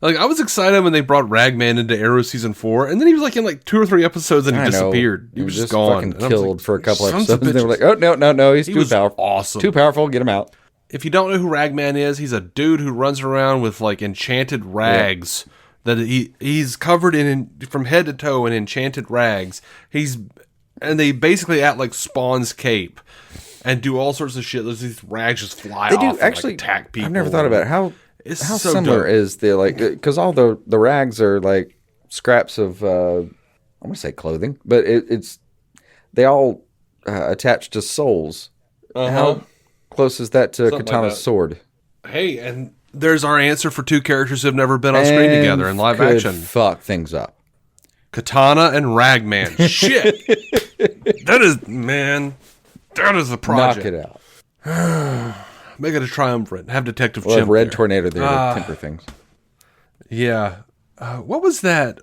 Like, I was excited when they brought Ragman into Arrow season 4, and then he was like in like 2 or 3 episodes and he disappeared. He was just gone. Fucking killed for a couple episodes. And they were like, oh, no, he's too powerful. Awesome. Too powerful, get him out. If you don't know who Ragman is, he's a dude who runs around with like enchanted rags. That he's covered in from head to toe in enchanted rags. And they basically act like Spawn's cape and do all sorts of shit. There's these rags just fly They off do and actually like, attack people. I've never thought about it. How so similar dope. is the like because all the rags are like scraps of I'm gonna say clothing, but it's they all attach to souls. How close is that to Something Katana's like that. sword? Hey, and there's our answer for 2 characters who've never been on screen together in live could action. Fuck things up. Katana and Ragman. Shit. That is the project. Knock it out. Make it a triumvirate. Have Detective We'll Chimp have Red there. Tornado there to temper things. Yeah. What was that?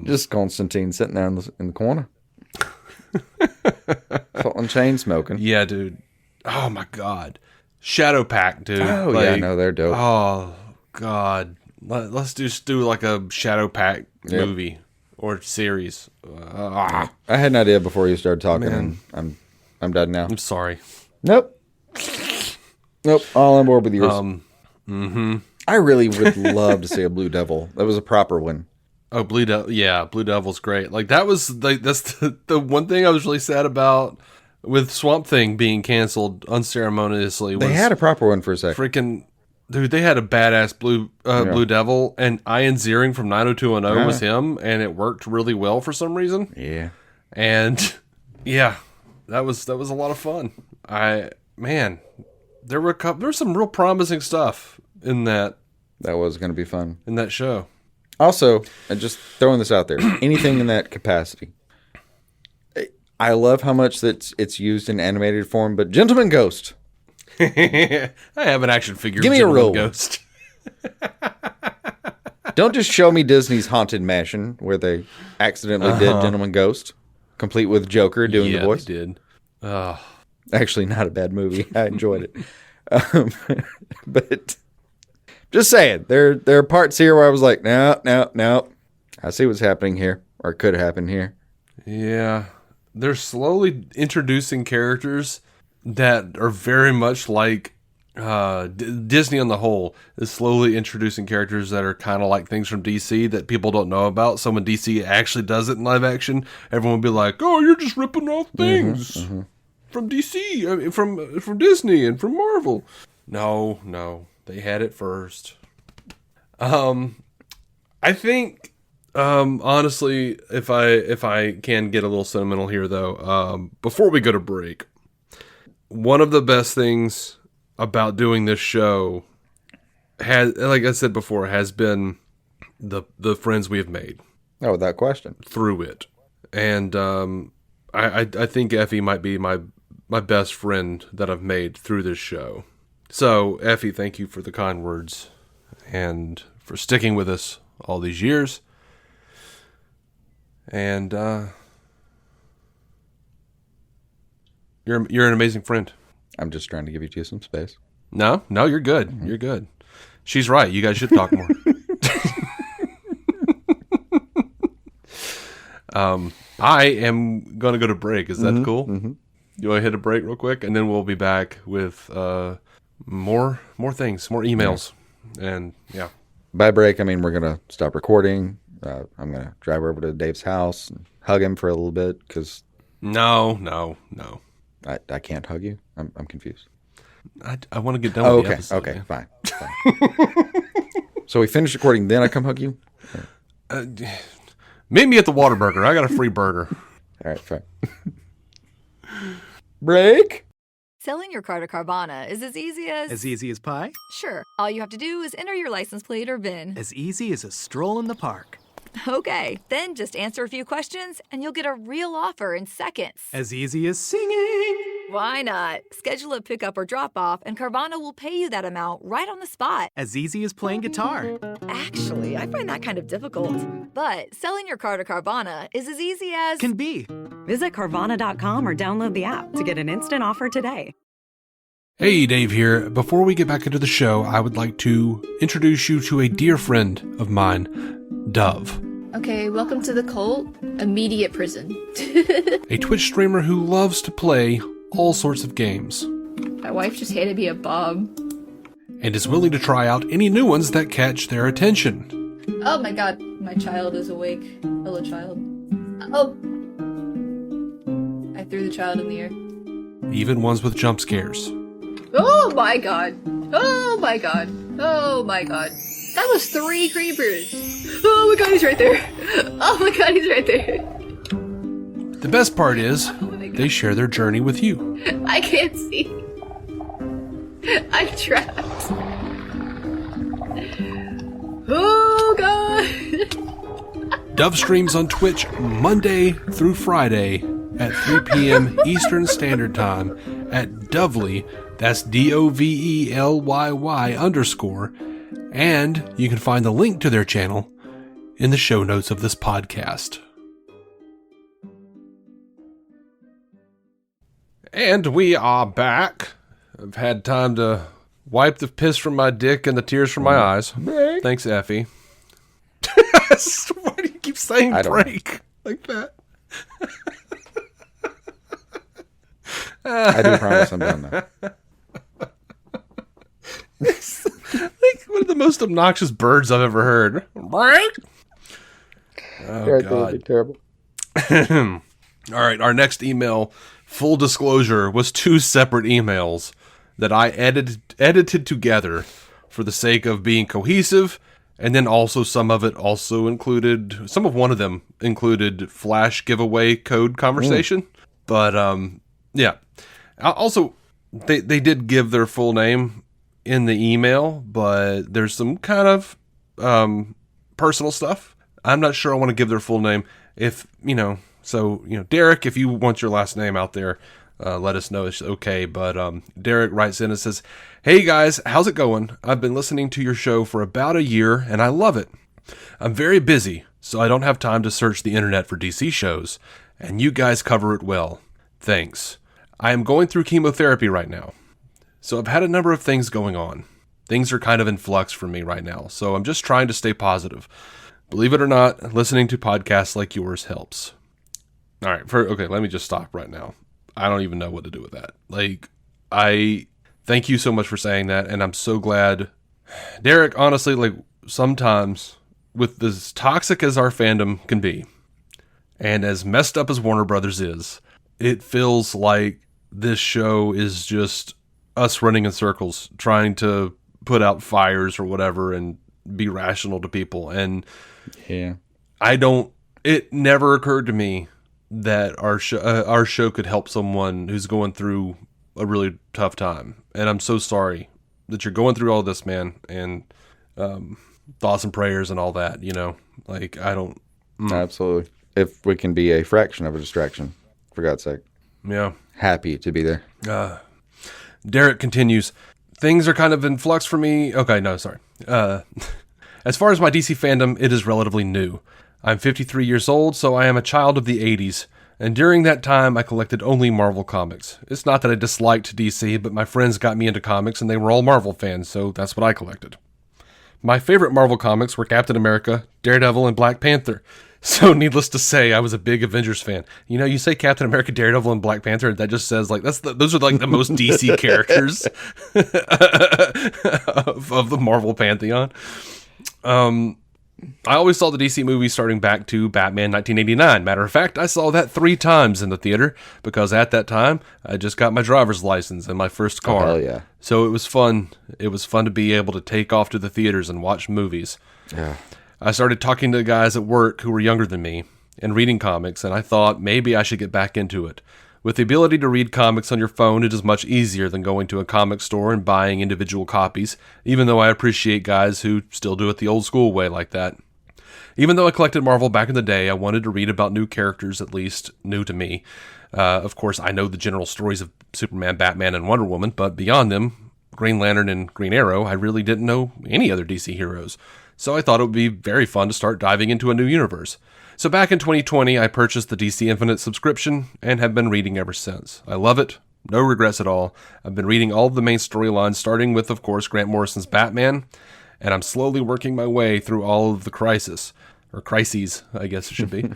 Just Constantine sitting there in the corner. Fulton chain smoking. Yeah, dude. Oh, my God. Shadow Pack, dude. Oh, yeah, no, they're dope. Oh, God. Let's just do like a Shadow Pack movie or series. I had an idea before you started talking, and I'm done now. I'm sorry. Nope. All on board with yours. I really would love to see a Blue Devil. That was a proper one. Oh, Blue Devil. Yeah, Blue Devil's great. Like, that was that's the one thing I was really sad about with Swamp Thing being canceled unceremoniously. They had a proper one for a second. Freaking dude, they had a badass Blue Devil, and Ian Ziering from 90210 was him, and it worked really well for some reason. Yeah. And yeah, that was a lot of fun. There was some real promising stuff in that was going to be fun. in that show. Also, and just throwing this out there, anything in that capacity. I love how much it's used in animated form, but Gentleman Ghost. I have an action figure. Give me a Gentleman roll. Ghost. Don't just show me Disney's Haunted Mansion, where they accidentally did Gentleman Ghost, complete with Joker doing the voice. They did. Actually, not a bad movie. I enjoyed it. But just saying, there are parts here where I was like, no. I see what's happening here, or could happen here. Yeah. They're slowly introducing characters that are very much like Disney on the whole is slowly introducing characters that are kind of like things from DC that people don't know about. So when DC actually does it in live action, everyone will be like, oh, you're just ripping off things from DC, I mean, from Disney and from Marvel. No, they had it first. I think honestly, if I can get a little sentimental here though, before we go to break, one of the best things about doing this show has, like I said before, has been the friends we have made. Oh, without question. Through it. And I think Effie might be my best friend that I've made through this show. So, Effie, thank you for the kind words and for sticking with us all these years. And you're an amazing friend. I'm just trying to give you some space. No, you're good. You're good. She's right. You guys should talk more. I am going to go to break. Is that cool? Mm-hmm. You want to hit a break real quick? And then we'll be back with more things, more emails. Yeah. And yeah. By break, I mean we're going to stop recording. I'm going to drive over to Dave's house and hug him for a little bit because... No. I can't hug you? I'm confused. I want to get done with the episode. Okay, fine. So we finish recording, then I come hug you? Meet me at the Whataburger. I got a free burger. All right, fine. Break? Selling your car to Carvana is as easy as... As easy as pie? Sure. All you have to do is enter your license plate or VIN. As easy as a stroll in the park. Okay, then just answer a few questions and you'll get a real offer in seconds. As easy as singing. Why not? Schedule a pickup or drop off and Carvana will pay you that amount right on the spot. As easy as playing guitar. Actually, I find that kind of difficult. But selling your car to Carvana is as easy as... Can be. Visit Carvana.com or download the app to get an instant offer today. Hey, Dave here. Before we get back into the show, I would like to introduce you to a dear friend of mine, Dove. Okay, welcome to the cult. Immediate prison. A Twitch streamer who loves to play all sorts of games. My wife just handed me a bomb. And is willing to try out any new ones that catch their attention. Oh my god, my child is awake. Hello, child. Oh! I threw the child in the air. Even ones with jump scares. Oh my god! Oh my god! Oh my god! That was 3 creepers! Oh my god, he's right there! Oh my god, he's right there! The best part is, they share their journey with you. I can't see. I'm trapped. Oh god! Dove streams on Twitch Monday through Friday at 3 p.m. Eastern Standard Time at Dovely, that's DOVELYY _, and you can find the link to their channel in the show notes of this podcast. And we are back. I've had time to wipe the piss from my dick and the tears from my eyes. Break. Thanks, Effie. Why do you keep saying break like that? I do promise I'm done now. It's like one of the most obnoxious birds I've ever heard. Break. Oh, God. Terrible. All right, our next email, full disclosure, was 2 separate emails that I edited together for the sake of being cohesive, and then also some of one of them included flash giveaway code conversation. But, yeah. Also, they did give their full name in the email, but there's some kind of personal stuff. I'm not sure I want to give their full name. Derek, if you want your last name out there, let us know. It's okay. But Derek writes in and says, "Hey guys, how's it going? I've been listening to your show for about a year and I love it. I'm very busy, so I don't have time to search the internet for DC shows, and you guys cover it well. Thanks. I am going through chemotherapy right now, so I've had a number of things going on. Things are kind of in flux for me right now, so I'm just trying to stay positive. Believe it or not, listening to podcasts like yours helps." All right, let me just stop right now. I don't even know what to do with that. I thank you so much for saying that, and I'm so glad. Derek, honestly, sometimes, with as toxic as our fandom can be, and as messed up as Warner Brothers is, it feels like this show is just us running in circles, trying to put out fires or whatever and be rational to people. And yeah, it never occurred to me that our show could help someone who's going through a really tough time. And I'm so sorry that you're going through all this, man. And thoughts and prayers and all that, Absolutely. If we can be a fraction of a distraction, for God's sake. Yeah. Happy to be there. Derek continues, "Things are kind of in flux for me." Okay, no, sorry. As far as my DC fandom, it is relatively new. I'm 53 years old, so I am a child of the 80s, And during that time, I collected only Marvel comics. It's not that I disliked DC, but my friends got me into comics and they were all Marvel fans, so that's what I collected. My favorite Marvel comics were Captain America, Daredevil, and Black Panther. So needless to say, I was a big Avengers fan. You know, you say Captain America, Daredevil, and Black Panther, and that just says like those are like the most DC characters of the Marvel pantheon. I always saw the DC movies starting back to Batman 1989. Matter of fact, I saw that 3 times in the theater because at that time I just got my driver's license and my first car. Oh, hell yeah. So it was fun. It was fun to be able to take off to the theaters and watch movies. Yeah. I started talking to guys at work who were younger than me and reading comics, and I thought maybe I should get back into it. With the ability to read comics on your phone, it is much easier than going to a comic store and buying individual copies, even though I appreciate guys who still do it the old school way like that. Even though I collected Marvel back in the day, I wanted to read about new characters, at least new to me. Of course, I know the general stories of Superman, Batman, and Wonder Woman, but beyond them, Green Lantern and Green Arrow, I really didn't know any other DC heroes. So I thought it would be very fun to start diving into a new universe. So back in 2020, I purchased the DC Infinite subscription and have been reading ever since. I love it. No regrets at all. I've been reading all of the main storylines, starting with, of course, Grant Morrison's Batman, and I'm slowly working my way through all of the crises, I guess it should be,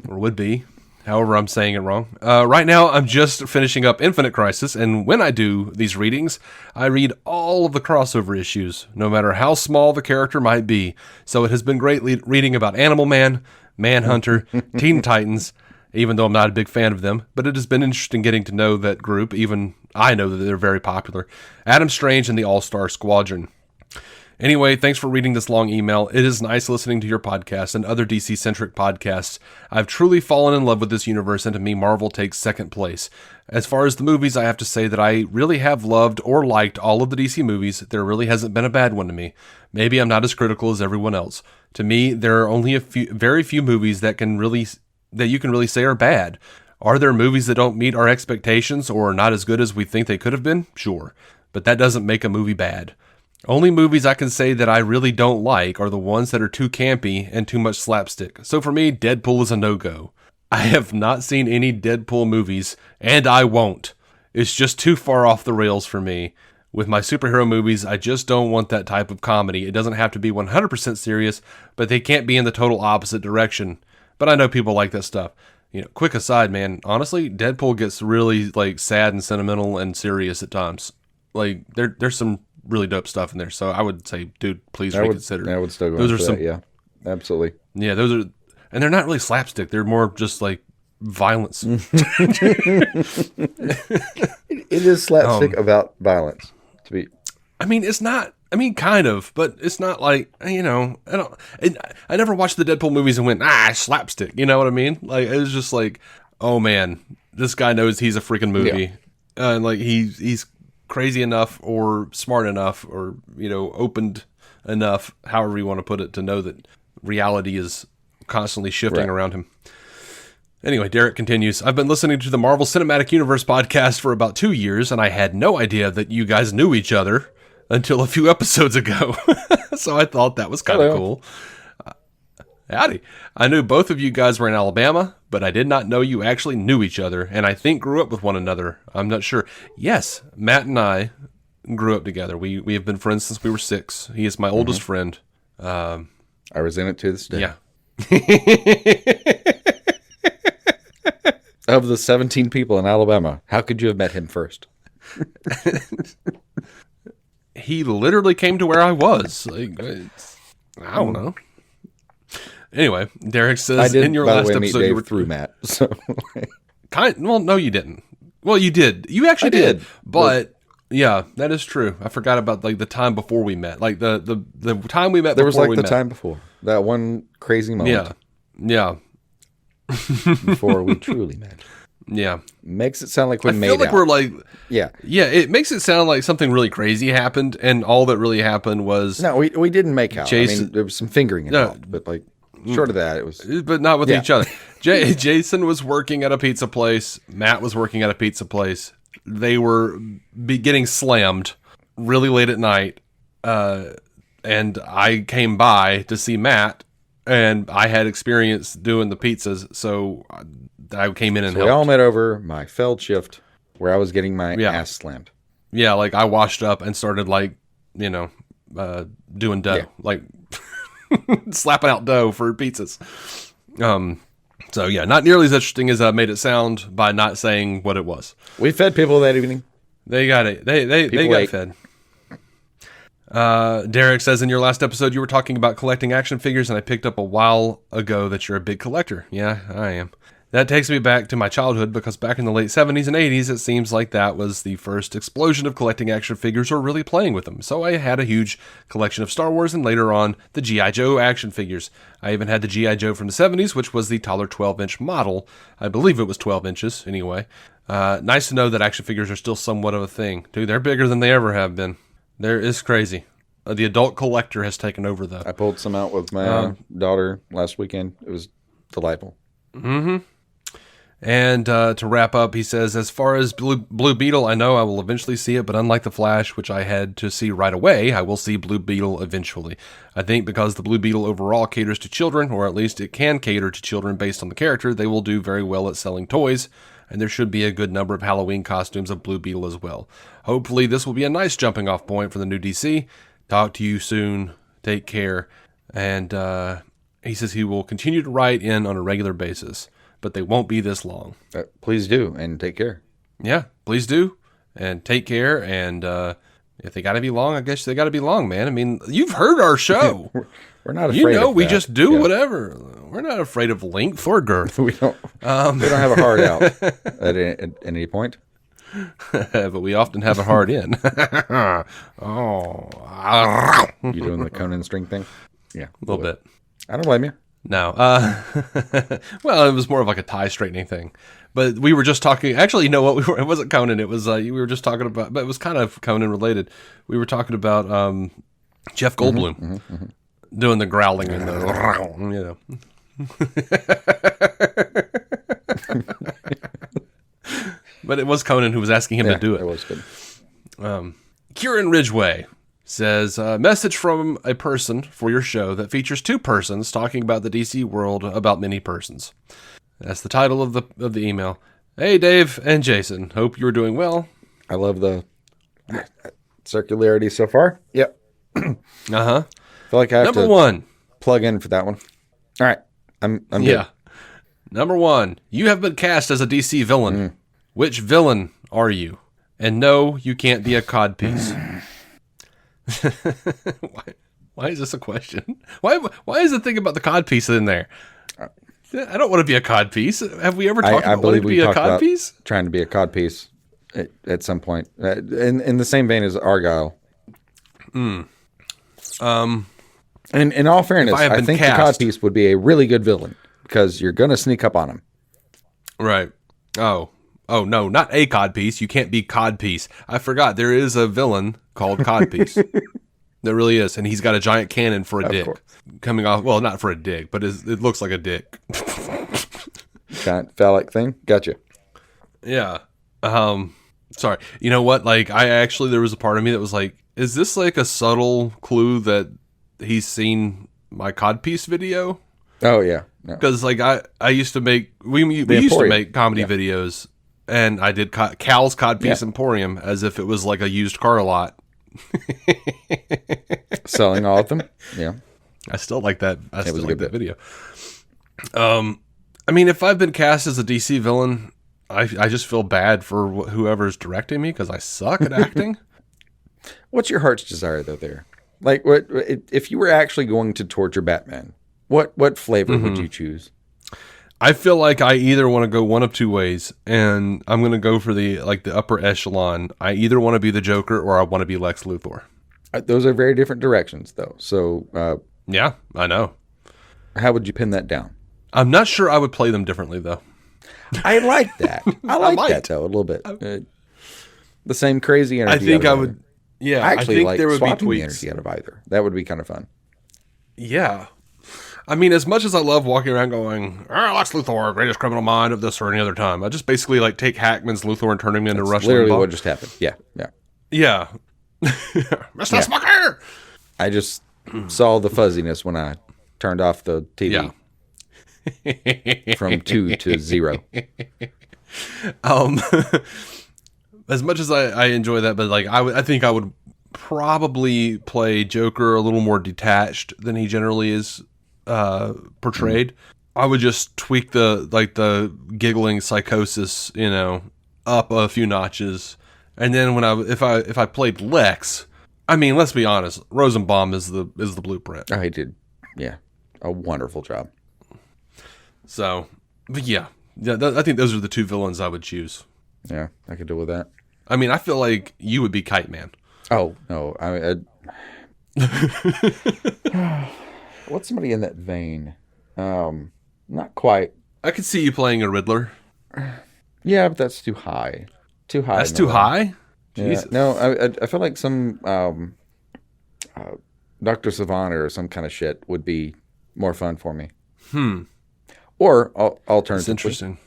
or would be, however I'm saying it wrong. Right now, I'm just finishing up Infinite Crisis, and when I do these readings, I read all of the crossover issues, no matter how small the character might be. So it has been great reading about Animal Man, Manhunter, Teen Titans, even though I'm not a big fan of them, but it has been interesting getting to know that group. Even I know that they're very popular. Adam Strange and the All-Star Squadron. Anyway, thanks for reading this long email. It is nice listening to your podcast and other DC-centric podcasts. I've truly fallen in love with this universe, and to me, Marvel takes second place. As far as the movies, I have to say that I really have loved or liked all of the DC movies. There really hasn't been a bad one to me. Maybe I'm not as critical as everyone else. To me, there are only very few movies that you can really say are bad. Are there movies that don't meet our expectations or are not as good as we think they could have been? Sure. But that doesn't make a movie bad. Only movies I can say that I really don't like are the ones that are too campy and too much slapstick. So for me, Deadpool is a no-go. I have not seen any Deadpool movies, and I won't. It's just too far off the rails for me. With my superhero movies, I just don't want that type of comedy. It doesn't have to be 100% serious, but they can't be in the total opposite direction. But I know people like that stuff. You know, quick aside, man, honestly, Deadpool gets really, like, sad and sentimental and serious at times. Like, there's some really dope stuff in there. So I would say, dude, please reconsider. I would still go those are for some, that, yeah. Absolutely. Yeah, those are, and they're not really slapstick. They're more just, like, violence. It is slapstick about violence. I mean, it's not. I mean, kind of, but it's not like, you know. I never watched the Deadpool movies and went, slapstick. You know what I mean? Like, it was just like, oh man, this guy knows he's a freaking movie, and like he's crazy enough or smart enough or opened enough, however you want to put it, to know that reality is constantly shifting around him. Anyway, Derek continues, I've been listening to the Marvel Cinematic Universe podcast for about 2 years, and I had no idea that you guys knew each other until a few episodes ago. So I thought that was kind of cool. Howdy. I knew both of you guys were in Alabama, but I did not know you actually knew each other, and I think grew up with one another. I'm not sure. Yes, Matt and I grew up together. We have been friends since we were 6. He is my oldest friend. I resent it to this day. Yeah. Of the 17 people in Alabama, how could you have met him first? He literally came to where I was. Like, I don't know. Anyway, Derek says, I did, in your by last the way, meet episode, Dave you were through Matt. So, well, no, you didn't. Well, you did. You actually did. But yeah, that is true. I forgot about like the time before we met. Like the time we met. There was before like we the met. time before that one crazy moment. Yeah. Before we truly met. Yeah. Makes it sound like we made out. I feel like we're like... Yeah. Yeah, it makes it sound like something really crazy happened, and all that really happened was... No, we didn't make out. Jason, I mean, there was some fingering involved, but like, short of that, it was... But not with each other. Jason was working at a pizza place. Matt was working at a pizza place. They were getting slammed really late at night, and I came by to see Matt, and I had experience doing the pizzas, so I came in and So helped. we all met over my failed shift where I was getting my ass slammed. Yeah, like I washed up and started like, doing dough, like slapping out dough for pizzas. So yeah, not nearly as interesting as I made it sound by not saying what it was. We fed people that evening. They got it. They got ate. fed. Derek says, in your last episode, you were talking about collecting action figures, and I picked up a while ago that you're a big collector. Yeah, I am. That takes me back to my childhood, because back in the late 70s and 80s, it seems like that was the first explosion of collecting action figures or really playing with them. So I had a huge collection of Star Wars and later on the G.I. Joe action figures. I even had the G.I. Joe from the 70s, which was the taller 12-inch model. I believe it was 12 inches, anyway. Nice to know that action figures are still somewhat of a thing. Dude, they're bigger than they ever have been. It's crazy. The adult collector has taken over, though. I pulled some out with my daughter last weekend. It was delightful. Mm-hmm. And to wrap up, he says, as far as Blue Beetle, I know I will eventually see it, but unlike The Flash, which I had to see right away, I will see Blue Beetle eventually. I think because the Blue Beetle overall caters to children, or at least it can cater to children based on the character, they will do very well at selling toys, and there should be a good number of Halloween costumes of Blue Beetle as well. Hopefully this will be a nice jumping off point for the new DC. Talk to you soon. Take care. And he says he will continue to write in on a regular basis, but they won't be this long. Please do, and take care. Yeah, please do, and take care. And if they got to be long, I guess they got to be long, man. I mean, you've heard our show. We're not afraid of we that. just do whatever. We're not afraid of length or girth. We don't have a hard out at any point. But we often have a hard in. You doing the Conan string thing? Yeah. A little bit. I don't blame you. No. Well, it was more of like a tie straightening thing. But we were just talking. Actually, you know what? It wasn't Conan. It was we were just talking about. But it was kind of Conan related. We were talking about Jeff Goldblum doing the growling and the But it was Conan who was asking him to do it. It was good. Kieran Ridgway says, message from a person for your show that features two persons talking about the DC world about many persons. That's the title of the email. Hey, Dave and Jason. Hope you're doing well. I love the circularity so far. Yep. Uh-huh. I feel like I have Number one. Plug in for that one. All right. I'm good. Number one. You have been cast as a DC villain. Which villain are you? And no, you can't be a codpiece. Why is this a question? Why is the thing about the codpiece in there? I don't want to be a codpiece. Have we ever talked about wanting to be a codpiece? Trying to be a codpiece at some point. In the same vein as Argyle. And in all fairness, I think the codpiece would be a really good villain because you're going to sneak up on him. Right. Oh, no, not a codpiece. You can't be codpiece. I forgot. There is a villain called Codpiece. There really is. And he's got a giant cannon for a dick. Coming off, well, not for a dick, but it looks like a dick. Giant phallic thing? Gotcha. Yeah. Sorry. You know what? Like, there was a part of me that was like, is this like a subtle clue that he's seen my Codpiece video? Oh, yeah. Because, like, I used to make, we used to make comedy videos. And I did Cal's Codpiece Emporium as if it was like a used car lot. Selling all of them? Yeah. I still like that. I still like that video. I mean, if I've been cast as a DC villain, I just feel bad for whoever's directing me because I suck at acting. What's your heart's desire, though, there? Like, what if you were actually going to torture Batman, what flavor would you choose? I feel like I either want to go one of two ways, and I'm going to go for the upper echelon. I either want to be the Joker or I want to be Lex Luthor. Those are very different directions, though. So, yeah, I know. How would you pin that down? I'm not sure I would play them differently, though. I like that. I like that, though, a little bit. The same crazy energy. I think I would. Yeah, I actually think there would be swapping tweaks. the energy out of either. That would be kind of fun. Yeah. I mean, as much as I love walking around going, Lex Luthor, greatest criminal mind of this or any other time, I just basically like take Hackman's Luthor and turn him into Rush Limbaugh. Literally what just happened. Yeah. Mr. Smucker! I just saw the fuzziness when I turned off the TV. from 2 to 0. As much as I enjoy that, but like I think I would probably play Joker a little more detached than he generally is portrayed. I would just tweak the giggling psychosis, up a few notches, and then if I played Lex, I mean, let's be honest, Rosenbaum is the blueprint. I did, a wonderful job. So, but yeah, I think those are the two villains I would choose. Yeah, I could deal with that. I mean, I feel like you would be Kite Man. Oh no, what's somebody in that vein? Not quite. I could see you playing a Riddler. Yeah, but that's too high. Too high. That's too high? Yeah. No, I feel like some Dr. Savant or some kind of shit would be more fun for me. Or alternatively, that's interesting.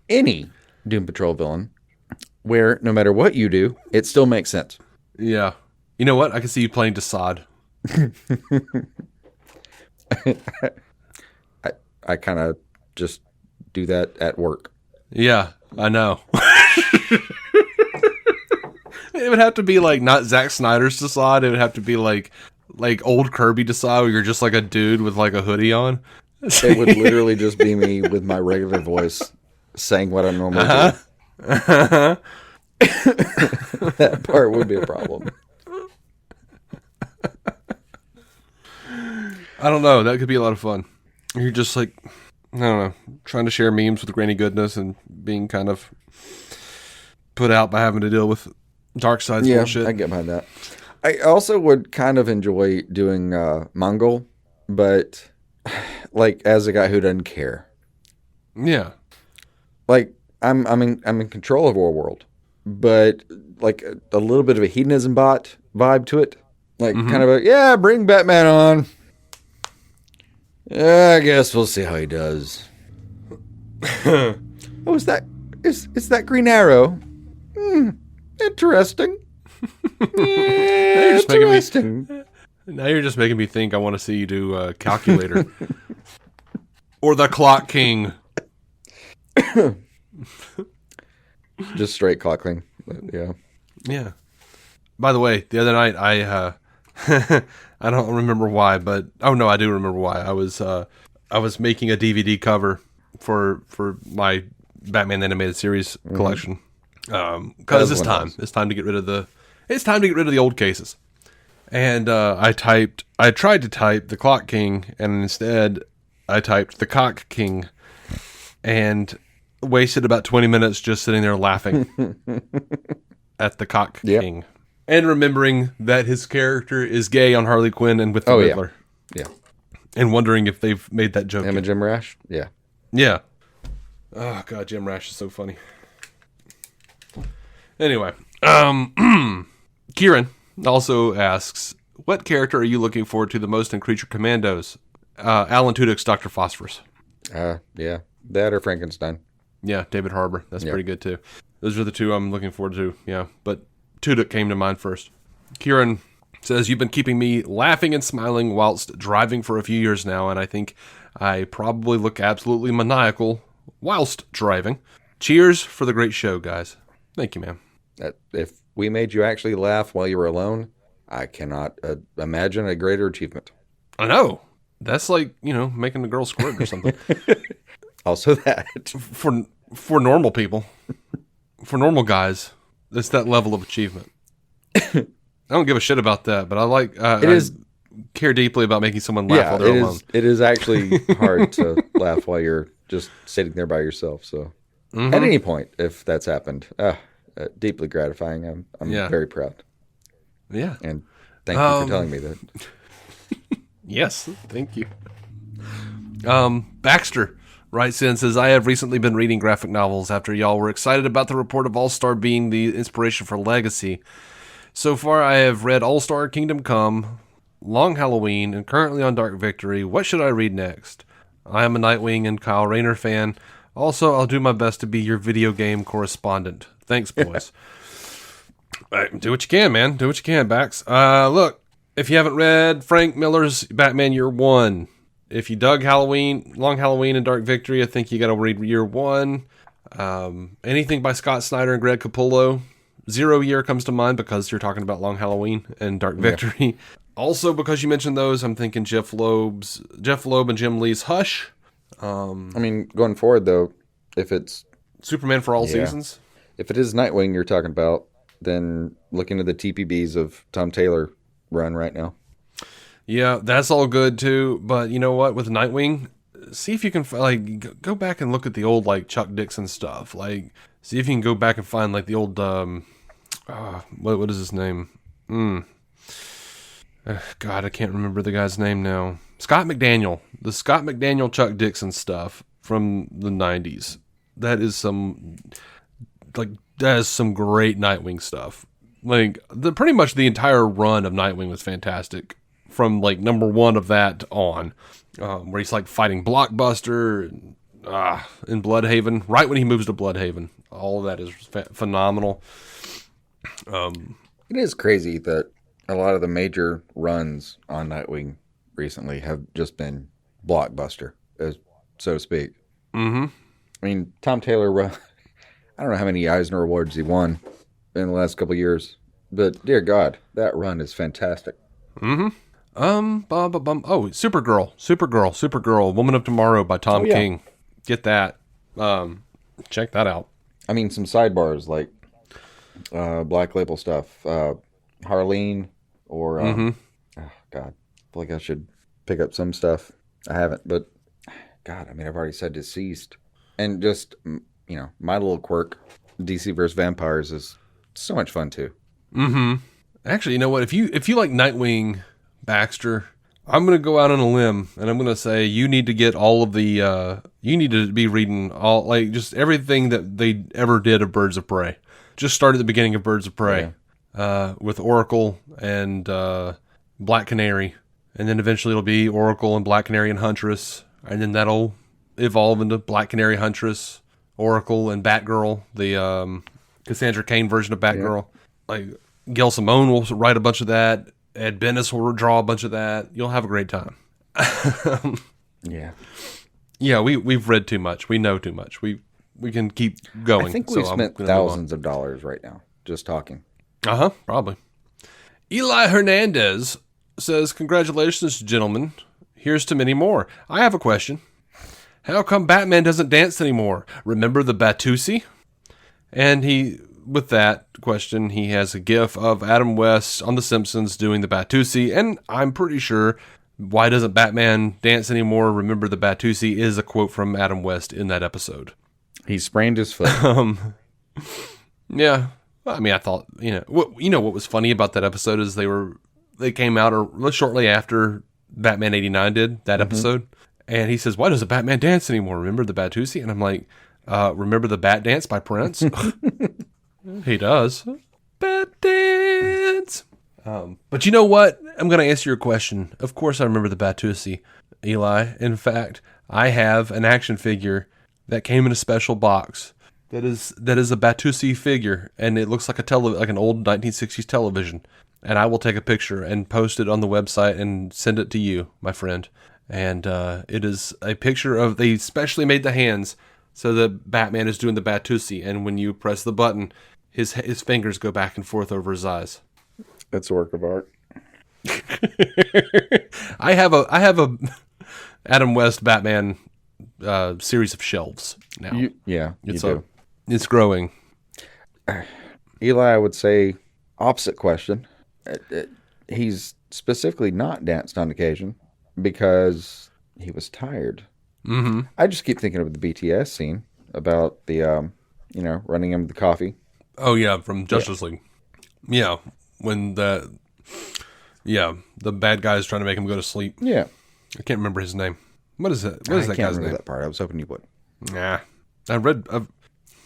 Any Doom Patrol villain where no matter what you do, it still makes sense. Yeah. You know what? I can see you playing Desaad. I kind of just do that at work. Yeah, I know. It would have to be like not Zack Snyder's Desaad. It would have to be like old Kirby Desaad, where you're just like a dude with like a hoodie on. It would literally just be me with my regular voice saying what I normally do. That part would be a problem. I don't know. That could be a lot of fun. You're just like, I don't know, trying to share memes with Granny Goodness and being kind of put out by having to deal with Darkseid's bullshit. I get behind that. I also would kind of enjoy doing Mongol, but like as a guy who doesn't care. Yeah. Like I'm in control of our world, but like a little bit of a hedonism bot vibe to it. Like kind of bring Batman on. I guess we'll see how he does. Is that Green Arrow? Interesting. Now you're just making me think I want to see you do Calculator. Or the Clock King. Just straight Clock King. Yeah. Yeah. By the way, the other night I I don't remember why, but I do remember why. I was making a DVD cover for my Batman animated series collection. Because it's time to get rid of the old cases. And I tried to type the Clock King, and instead I typed the Cock King, and wasted about 20 minutes just sitting there laughing at the Cock King. And remembering that his character is gay on Harley Quinn and with the Riddler. Yeah. And wondering if they've made that joke. Him and Jim Rash? Yeah. Yeah. Oh, God, Jim Rash is so funny. Anyway. Kieran also asks, what character are you looking forward to the most in Creature Commandos? Alan Tudyk's Dr. Phosphorus. Yeah. That or Frankenstein. Yeah, David Harbour. That's pretty good, too. Those are the two I'm looking forward to, yeah. But Tudyk came to mind first. Kieran says, you've been keeping me laughing and smiling whilst driving for a few years now, and I think I probably look absolutely maniacal whilst driving. Cheers for the great show, guys. Thank you, man. If we made you actually laugh while you were alone, I cannot imagine a greater achievement. I know. That's like, making a girl squirt or something. Also that. For normal people, for normal guys, it's that level of achievement. I don't give a shit about that, but I care deeply about making someone laugh while they're alone. It is actually hard to laugh while you're just sitting there by yourself. So at any point, if that's happened, deeply gratifying. I'm very proud. Yeah. And thank you for telling me that. Yes, thank you. Baxter writes in and says, I have recently been reading graphic novels after y'all were excited about the report of All-Star being the inspiration for Legacy. So far, I have read All-Star Kingdom Come, Long Halloween, and currently on Dark Victory. What should I read next? I am a Nightwing and Kyle Rayner fan. Also, I'll do my best to be your video game correspondent. Thanks, boys. Do what you can, man. Do what you can, Bax. Look, if you haven't read Frank Miller's Batman Year One, if you dug Halloween, Long Halloween and Dark Victory, I think you got to read Year One. Anything by Scott Snyder and Greg Capullo. 0 Year comes to mind because you're talking about Long Halloween and Dark Victory. Also, because you mentioned those, I'm thinking Jeff Loeb and Jim Lee's Hush. I mean, going forward though, if it's Superman for All Seasons. If it is Nightwing you're talking about, then look into the TPBs of Tom Taylor run right now. Yeah, that's all good too. But you know what? With Nightwing, see if you can go back and look at the old like Chuck Dixon stuff. Like, see if you can go back and find like the old what is his name? God, I can't remember the guy's name now. Scott McDaniel. The Scott McDaniel Chuck Dixon stuff from the 90s. That is some great Nightwing stuff. Like, pretty much the entire run of Nightwing was fantastic. From like number 1 of that on. Where he's like fighting Blockbuster and in Bloodhaven. Right when he moves to Bloodhaven. All of that is phenomenal. It is crazy that a lot of the major runs on Nightwing recently have just been blockbuster, so to speak. Mm-hmm. I mean, Tom Taylor, I don't know how many Eisner Awards he won in the last couple of years, but dear God, that run is fantastic. Mm-hmm. Supergirl, Woman of Tomorrow by Tom King. Get that. Check that out. I mean, some sidebars like Black Label stuff, Harleen, or oh God, I feel like I should pick up some stuff. I haven't, but God, I mean, I've already said Deceased, and just my little quirk, DC vs. Vampires is so much fun too. Mm-hmm. Actually, you know what? If you like Nightwing, Baxter, I'm going to go out on a limb and I'm going to say you need to get all of the, you need to be reading all, like, just everything that they ever did of Birds of Prey. Just start at the beginning of Birds of Prey, with Oracle and Black Canary. And then eventually it'll be Oracle and Black Canary and Huntress. And then that'll evolve into Black Canary, Huntress, Oracle, and Batgirl, the Cassandra Cain version of Batgirl. Like, Gail Simone will write a bunch of that. Ed Bennis will draw a bunch of that. You'll have a great time. Yeah, we've read too much. We know too much. We can keep going. I think we've spent thousands of dollars right now just talking. Probably. Eli Hernandez says, congratulations, gentlemen. Here's to many more. I have a question. How come Batman doesn't dance anymore? Remember the Batusi? And with that question, he has a gif of Adam West on The Simpsons doing the Batusi, and I'm pretty sure why doesn't Batman dance anymore? Remember the Batusi is a quote from Adam West in that episode. He sprained his foot. Yeah. Well, I mean, I thought, what was funny about that episode is they came out shortly after Batman 89 did that episode, and he says, why doesn't Batman dance anymore? Remember the Batusi? And I'm like, remember the Bat Dance by Prince? He does. Bat Dance. But you know what? I'm going to answer your question. Of course I remember the Batusi, Eli. In fact, I have an action figure that came in a special box that is a Batusi figure, and it looks like like an old 1960s television. And I will take a picture and post it on the website and send it to you, my friend. And it is a picture of, they specially made the hands so that Batman is doing the Batusi, and when you press the button, his fingers go back and forth over his eyes. That's a work of art. I have a Adam West Batman series of shelves now. It's growing. Eli, I would say opposite question. He's specifically not danced on occasion because he was tired. Mm-hmm. I just keep thinking of the BTS scene about the, running him the coffee. Oh yeah, from Justice League. Yeah, when the bad guy is trying to make him go to sleep. Yeah, I can't remember his name. What is it? What is that guy's name? That part. I was hoping you would. Nah,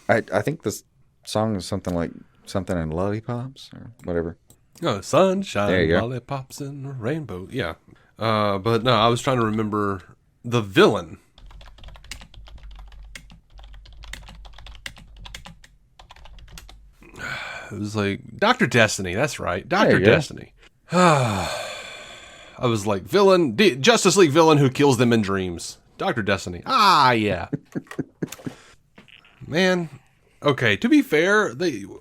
I think this song is something like something in lollipops or whatever. Oh, sunshine, lollipops, and rainbow. Yeah, but no, I was trying to remember the villain. It was like Dr. Destiny. That's right. Dr. Destiny. I was like, villain, Justice League villain who kills them in dreams. Dr. Destiny. Ah, yeah. Man. Okay, to be fair,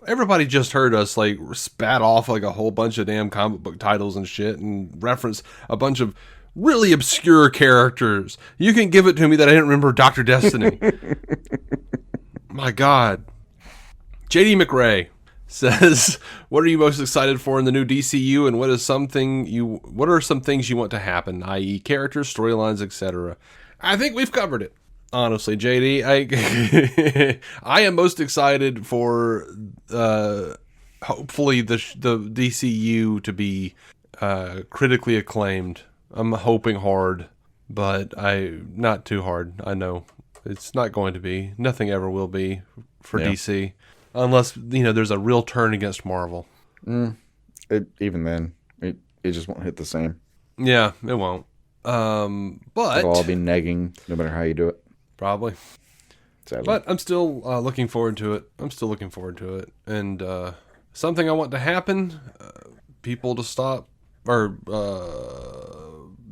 everybody just heard us like spat off like a whole bunch of damn comic book titles and shit and reference a bunch of really obscure characters. You can give it to me that I didn't remember Dr. Destiny. My God. JD McRae says, what are you most excited for in the new DCU, and what are some things you want to happen, i.e. characters, storylines, etc.? I think we've covered it. Honestly, JD, I am most excited for hopefully the DCU to be critically acclaimed. I'm hoping hard, but not too hard. I know it's not going to be. Nothing ever will be for DC, unless there's a real turn against Marvel. Even then, it just won't hit the same. Yeah, it won't. But it'll all be negging, no matter how you do it. Probably. Sadly. But I'm still looking forward to it. And something I want to happen, people to stop, or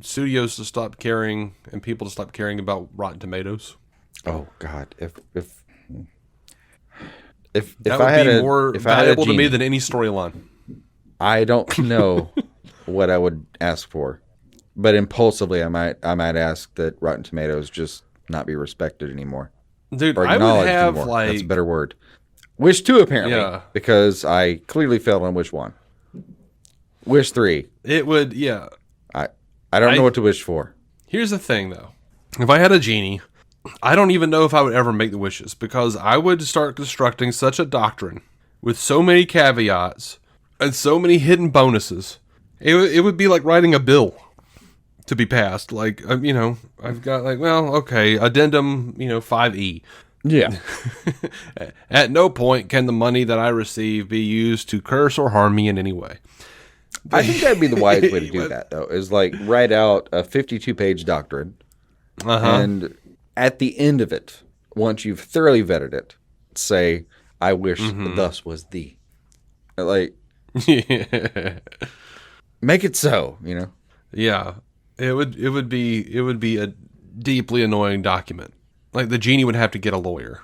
studios to stop caring, and people to stop caring about Rotten Tomatoes. Oh God, if that I had would be more valuable to me than any storyline. I don't know what I would ask for, but impulsively I might ask that Rotten Tomatoes just not be respected anymore. Dude, or I would have anymore. That's a better word. Wish 2 apparently, because I clearly failed on Wish 1. Wish 3. It would, I don't know what to wish for. Here's the thing though. If I had a genie, I don't even know if I would ever make the wishes, because I would start constructing such a doctrine with so many caveats and so many hidden bonuses. It would be like writing a bill to be passed. Like, I've got addendum, 5E. Yeah. At no point can the money that I receive be used to curse or harm me in any way. I think that'd be the wise way to do that, though, is like write out a 52-page doctrine. And at the end of it, once you've thoroughly vetted it, say, I wish thus was thee. Like, make it so, Yeah. It would be a deeply annoying document. Like the genie would have to get a lawyer.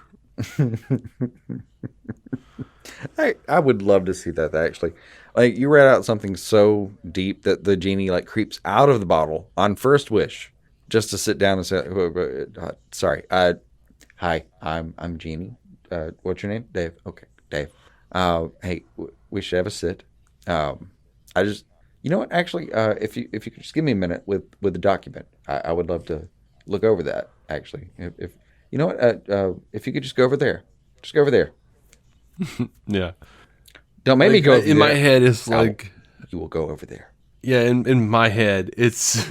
I would love to see that actually. Like you read out something so deep that the genie like creeps out of the bottle on first wish, just to sit down and say, "Sorry, hi, I'm Genie. What's your name? Dave. Okay, Dave. Hey, we should have a sit. I just." You know what? Actually, if you could just give me a minute with the document, I would love to look over that. Actually, if you know what, if you could just go over there, Yeah. Don't make me go over there. In my head, it's like you will go over there. Yeah, in my head, it's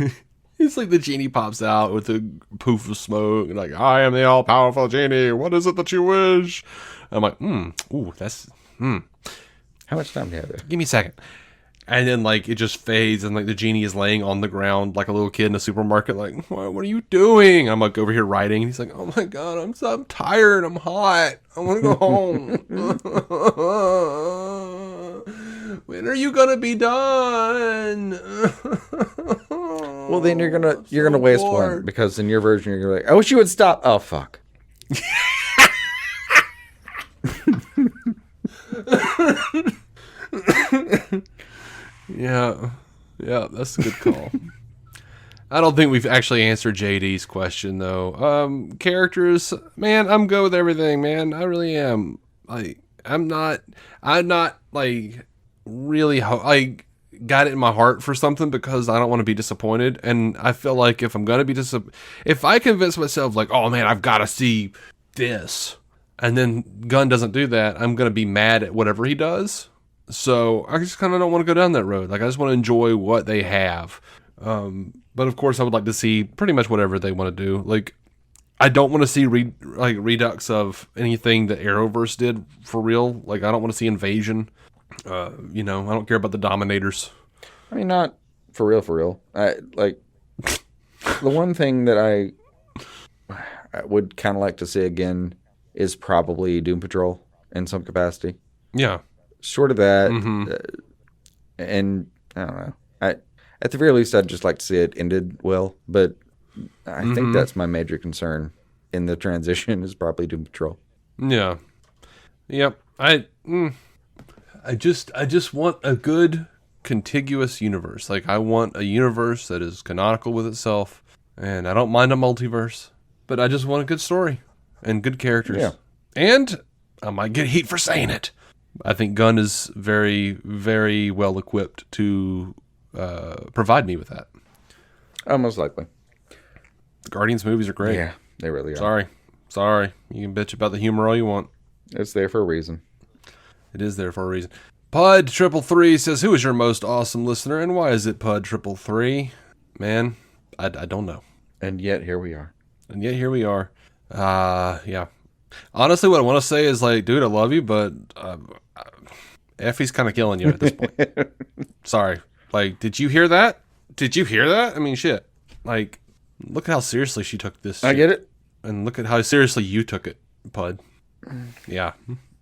it's like the genie pops out with a poof of smoke, and like, I am the all powerful genie. What is it that you wish? I'm like, that's. How much time do you have there? Give me a second. And then, like, it just fades, and, like, the genie is laying on the ground like a little kid in a supermarket, like, what are you doing? I'm, like, over here writing, and he's like, oh, my God, I'm tired, I'm hot, I want to go home. When are you going to be done? Well, then you're gonna waste one, because in your version, you're like, I wish you would stop. Oh, fuck. Yeah, that's a good call. I don't think we've actually answered JD's question though. Characters, man, I'm good with everything, man. I really am. Like, I'm not like really got it in my heart for something because I don't want to be disappointed, and I feel like if I'm gonna be if I convince myself like, oh man, I've got to see this, and then Gunn doesn't do that, I'm gonna be mad at whatever he does. So I just kind of don't want to go down that road. Like, I just want to enjoy what they have. But of course, I would like to see pretty much whatever they want to do. Like, I don't want to see redux of anything that Arrowverse did for real. Like, I don't want to see Invasion. I don't care about the Dominators. I mean, not for real. The one thing that I would kind of like to see again is probably Doom Patrol in some capacity. Yeah. Short of that, and I don't know. At the very least, I'd just like to see it ended well. But I think that's my major concern in the transition is probably Doom Patrol. Yeah. Yep. I just want a good contiguous universe. Like, I want a universe that is canonical with itself, and I don't mind a multiverse, but I just want a good story and good characters. Yeah. And I might get heat for saying it. I think Gunn is very, very well equipped to provide me with that. Most likely. The Guardians movies are great. Yeah, they really are. Sorry. You can bitch about the humor all you want. It's there for a reason. It is there for a reason. Pud333 says, who is your most awesome listener, and why is it Pud333? Man, I don't know. And yet, here we are. Yeah. Honestly, what I want to say is, like, dude, I love you, but Effie's kind of killing you at this point. Sorry. Like, did you hear that? I mean, shit. Like, look at how seriously she took this shit. I get it. And look at how seriously you took it, Pud. Yeah.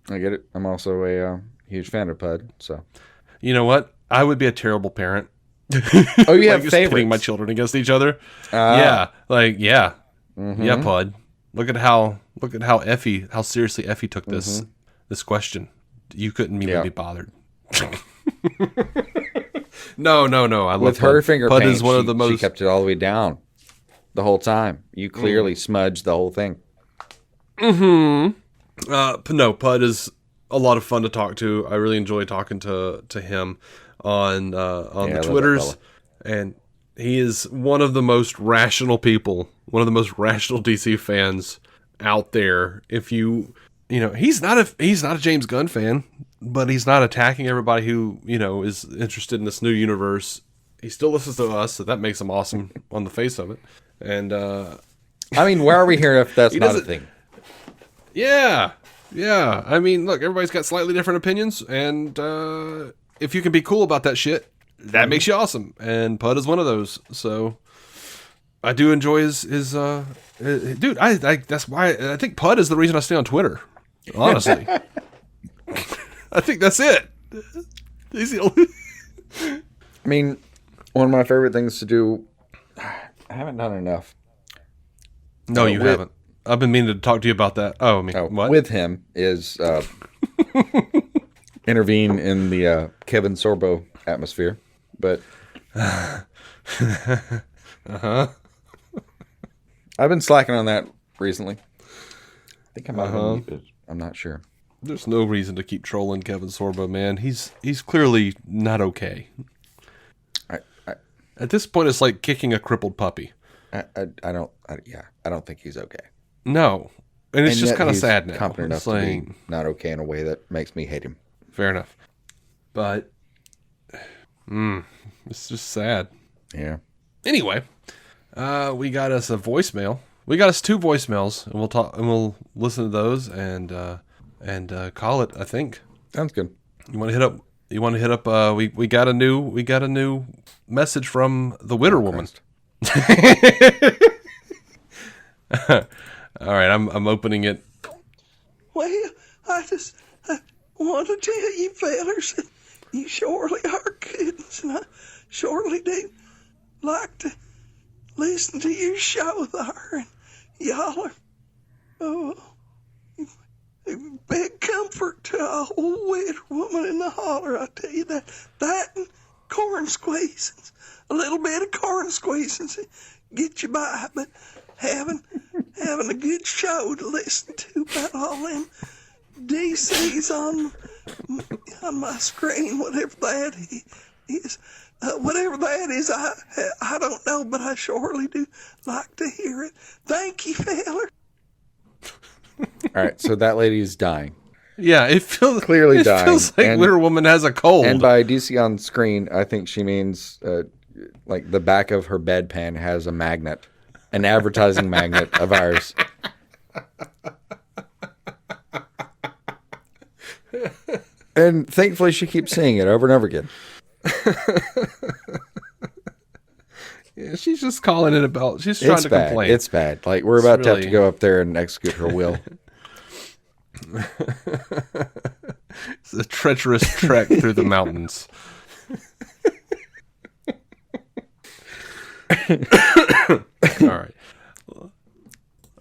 I get it. I'm also a huge fan of Pud, so. You know what? I would be a terrible parent. Oh, you have just favorites. pitting my children against each other. Yeah. Mm-hmm. Yeah, Pud. Look at how seriously Effie took this question. You couldn't even be bothered. No. I love with her Pud. finger Pud paint, is one of the most. She kept it all the way down the whole time. You clearly smudged the whole thing. No, Pud is a lot of fun to talk to. I really enjoy talking to him on the Twitters, and he is one of the most rational people, one of the most rational DC fans out there. If you know, he's not a James Gunn fan, but he's not attacking everybody who, you know, is interested in this new universe. He still listens to us, so that makes him awesome on the face of it. And I mean, why are we here if that's not a thing? Yeah. I mean, look, everybody's got slightly different opinions, and if you can be cool about that shit, that makes you awesome. And Pud is one of those. So I do enjoy his dude. I that's why I think Pud is the reason I stay on Twitter. Honestly, I think that's it. He's the only. I mean, one of my favorite things to do. I haven't done enough. No, you haven't. I've been meaning to talk to you about that. Oh, I mean, what? With him is intervene in the Kevin Sorbo atmosphere, but I've been slacking on that recently. I think I might have been, I'm not sure. There's no reason to keep trolling Kevin Sorbo, man. He's clearly not okay. At this point, it's like kicking a crippled puppy. I don't think he's okay. No, and it's just kind of sad now. Confident enough to be not okay in a way that makes me hate him. Fair enough, but it's just sad. Yeah. Anyway, we got us a voicemail. We got us 2 voicemails, and we'll talk and we'll listen to those and call it. I think sounds good. You want to hit up? We got a new message from the Witter Woman. All right, I'm opening it. Well, I want to tell you fellers that you surely are kids, and I surely do like to listen to your show there, and y'all are a big comfort to a old Witter Woman in the holler. I tell you that and corn squeezings, a little bit of corn squeezings get you by, but having a good show to listen to about all them DCs on my screen, whatever that is. Whatever that is, I don't know, but I surely do like to hear it. Thank you, feller. All right, so that lady is dying. Yeah, it feels clearly dying. It feels like Witter Woman has a cold. And by DC on screen, I think she means like the back of her bedpan has a magnet, an advertising magnet of ours. And thankfully, she keeps seeing it over and over again. Yeah, she's just calling it about. She's trying to complain. It's bad. Like we're about to have to go up there and execute her will. It's a treacherous trek through the mountains.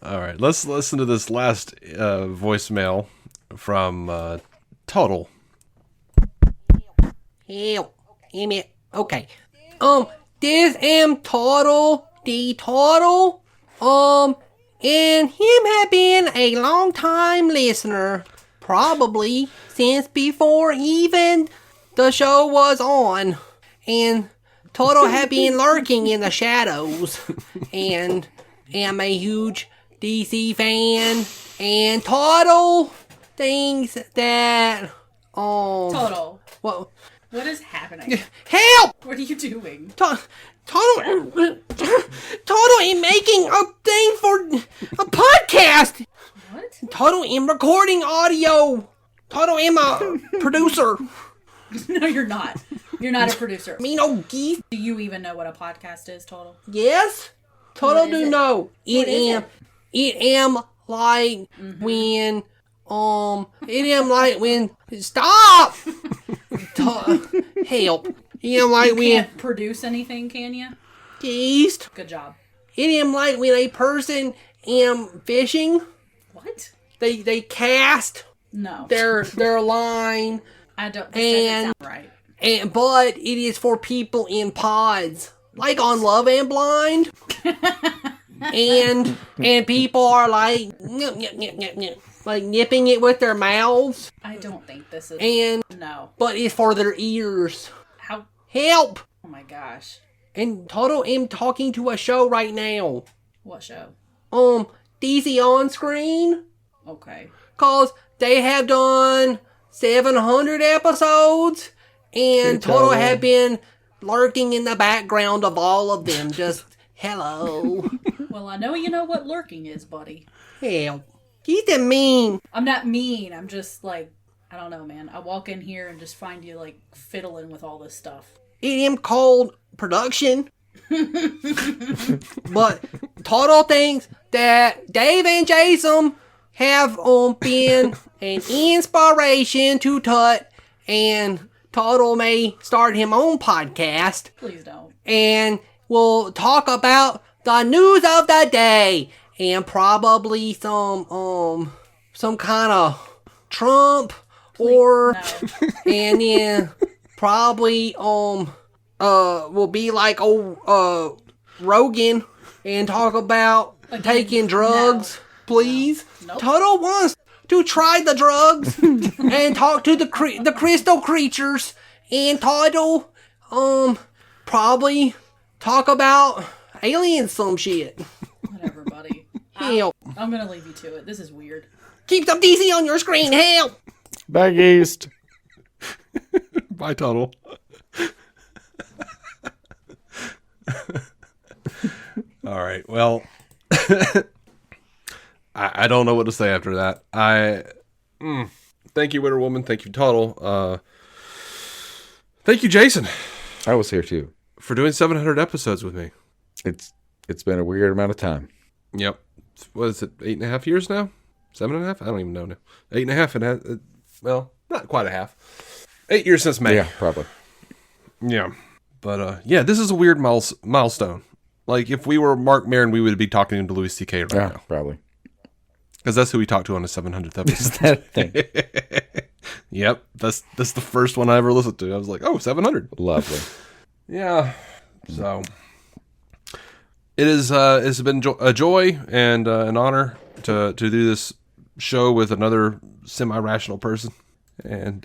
All right. Let's listen to this last voicemail from Total. Hell, okay. This am Total, the Total. And him have been a long time listener, probably since before even the show was on. And Total have been lurking in the shadows, and am a huge DC fan. And Total thinks that Total. Well, What is happening? help! What are you doing? Total in making a thing for a podcast. What? Total in recording audio. Total in a producer. No, you're not. You're not a producer. Me no geese. Do you even know what a podcast is, Total? Yes. Total What is do it? know. What is It am like when it am like when stop. Help. It am like You when can't produce anything, can you? geese. Good job. It am like when a person am fishing. What? They cast No. their line, I don't. This and- doesn't sound right. but it is for people in pods, like on Love and Blind, and people are like like nipping it with their mouths, I don't think this is. and No. but it's for their ears. How? Help! Oh my gosh. And Total am talking to a show right now. What show? DC On Screen, Okay. cause they have done 700 episodes, and Total have been lurking in the background of all of them, just hello. Well, I know you know what lurking is, buddy. Hell, he's the mean. I'm not mean. I'm just like, I don't know, man. I walk in here and just find you like fiddling with all this stuff. It am called production. But Total thinks that Dave and Jason have been an inspiration to Tut, and Total may start him own podcast, Please don't. and we'll talk about the news of the day, and probably some kind of Trump, or No. and then probably will be like Rogan and talk about Again, taking drugs, please. No. Nope. Total wants to try the drugs and talk to the crystal creatures, and Total probably talk about aliens some shit. Whatever, buddy. Help. I'm gonna leave you to it. This is weird. Keep some DC on your screen, help. Back east. Bye, Total. All right. Well, I don't know what to say after that. Thank you, Winter Woman. Thank you, Total. Thank you, Jason, I was here too. for doing 700 episodes with me. It's been a weird amount of time. Yep. What is it? 8.5 years now? 7.5? I don't even know now. 8.5 and well, not quite a half. 8 years since May. Yeah, probably. Yeah. But yeah, this is a weird milestone. Like if we were Mark Maron, we would be talking to Louis C.K. right Yeah, now. probably. Because that's who we talked to on the 700th episode. Is that a thing? Yep. That's the first one I ever listened to. I was like, oh, 700. Lovely. Yeah. So it's been a joy and an honor to do this show with another semi-rational person. And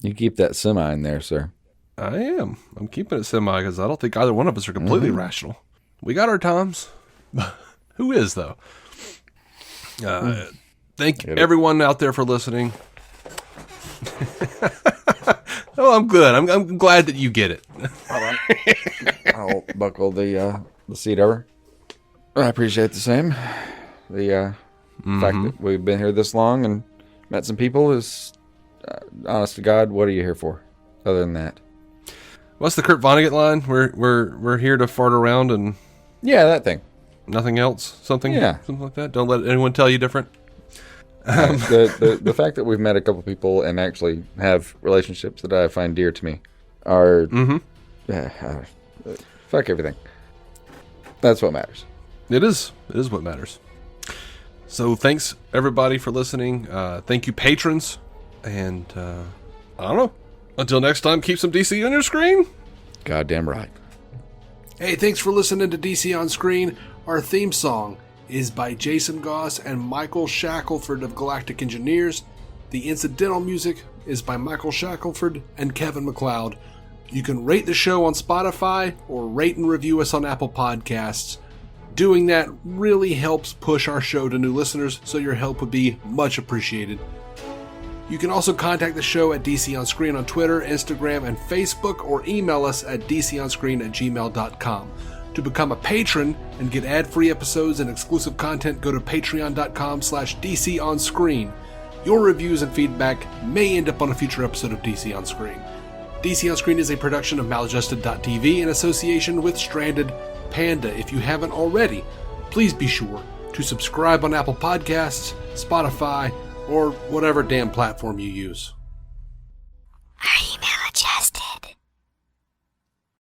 You keep that semi in there, sir. I am. I'm keeping it semi because I don't think either one of us are completely rational. We got our times. Who is, though? Thank everyone out there for listening. Oh, I'm good. I'm glad that you get it. I'll buckle the seat over. I appreciate the same. The fact that we've been here this long and met some people is, honest to God, what are you here for? Other than that, What's the Kurt Vonnegut line? We're here to fart around and yeah, that thing. nothing else. Something like that. Don't let anyone tell you different. The fact that we've met a couple people and actually have relationships that I find dear to me are fuck everything. That's what matters. It is. It is what matters. So thanks, everybody, for listening. Thank you, patrons. And, I don't know. Until next time, keep some DC on your screen. Goddamn right. Hey, thanks for listening to DC On Screen. Our theme song is by Jason Goss and Michael Shackelford of Galactic Engineers. The incidental music is by Michael Shackelford and Kevin MacLeod. You can rate the show on Spotify or rate and review us on Apple Podcasts. Doing that really helps push our show to new listeners, so your help would be much appreciated. You can also contact the show at DC On Screen on Twitter, Instagram, and Facebook, or email us at dconscreen@gmail.com. To become a patron and get ad-free episodes and exclusive content, go to patreon.com/DCOnScreen. Your reviews and feedback may end up on a future episode of DC On Screen. DC On Screen is a production of Maladjusted.tv in association with Stranded Panda. If you haven't already, please be sure to subscribe on Apple Podcasts, Spotify, or whatever damn platform you use. Are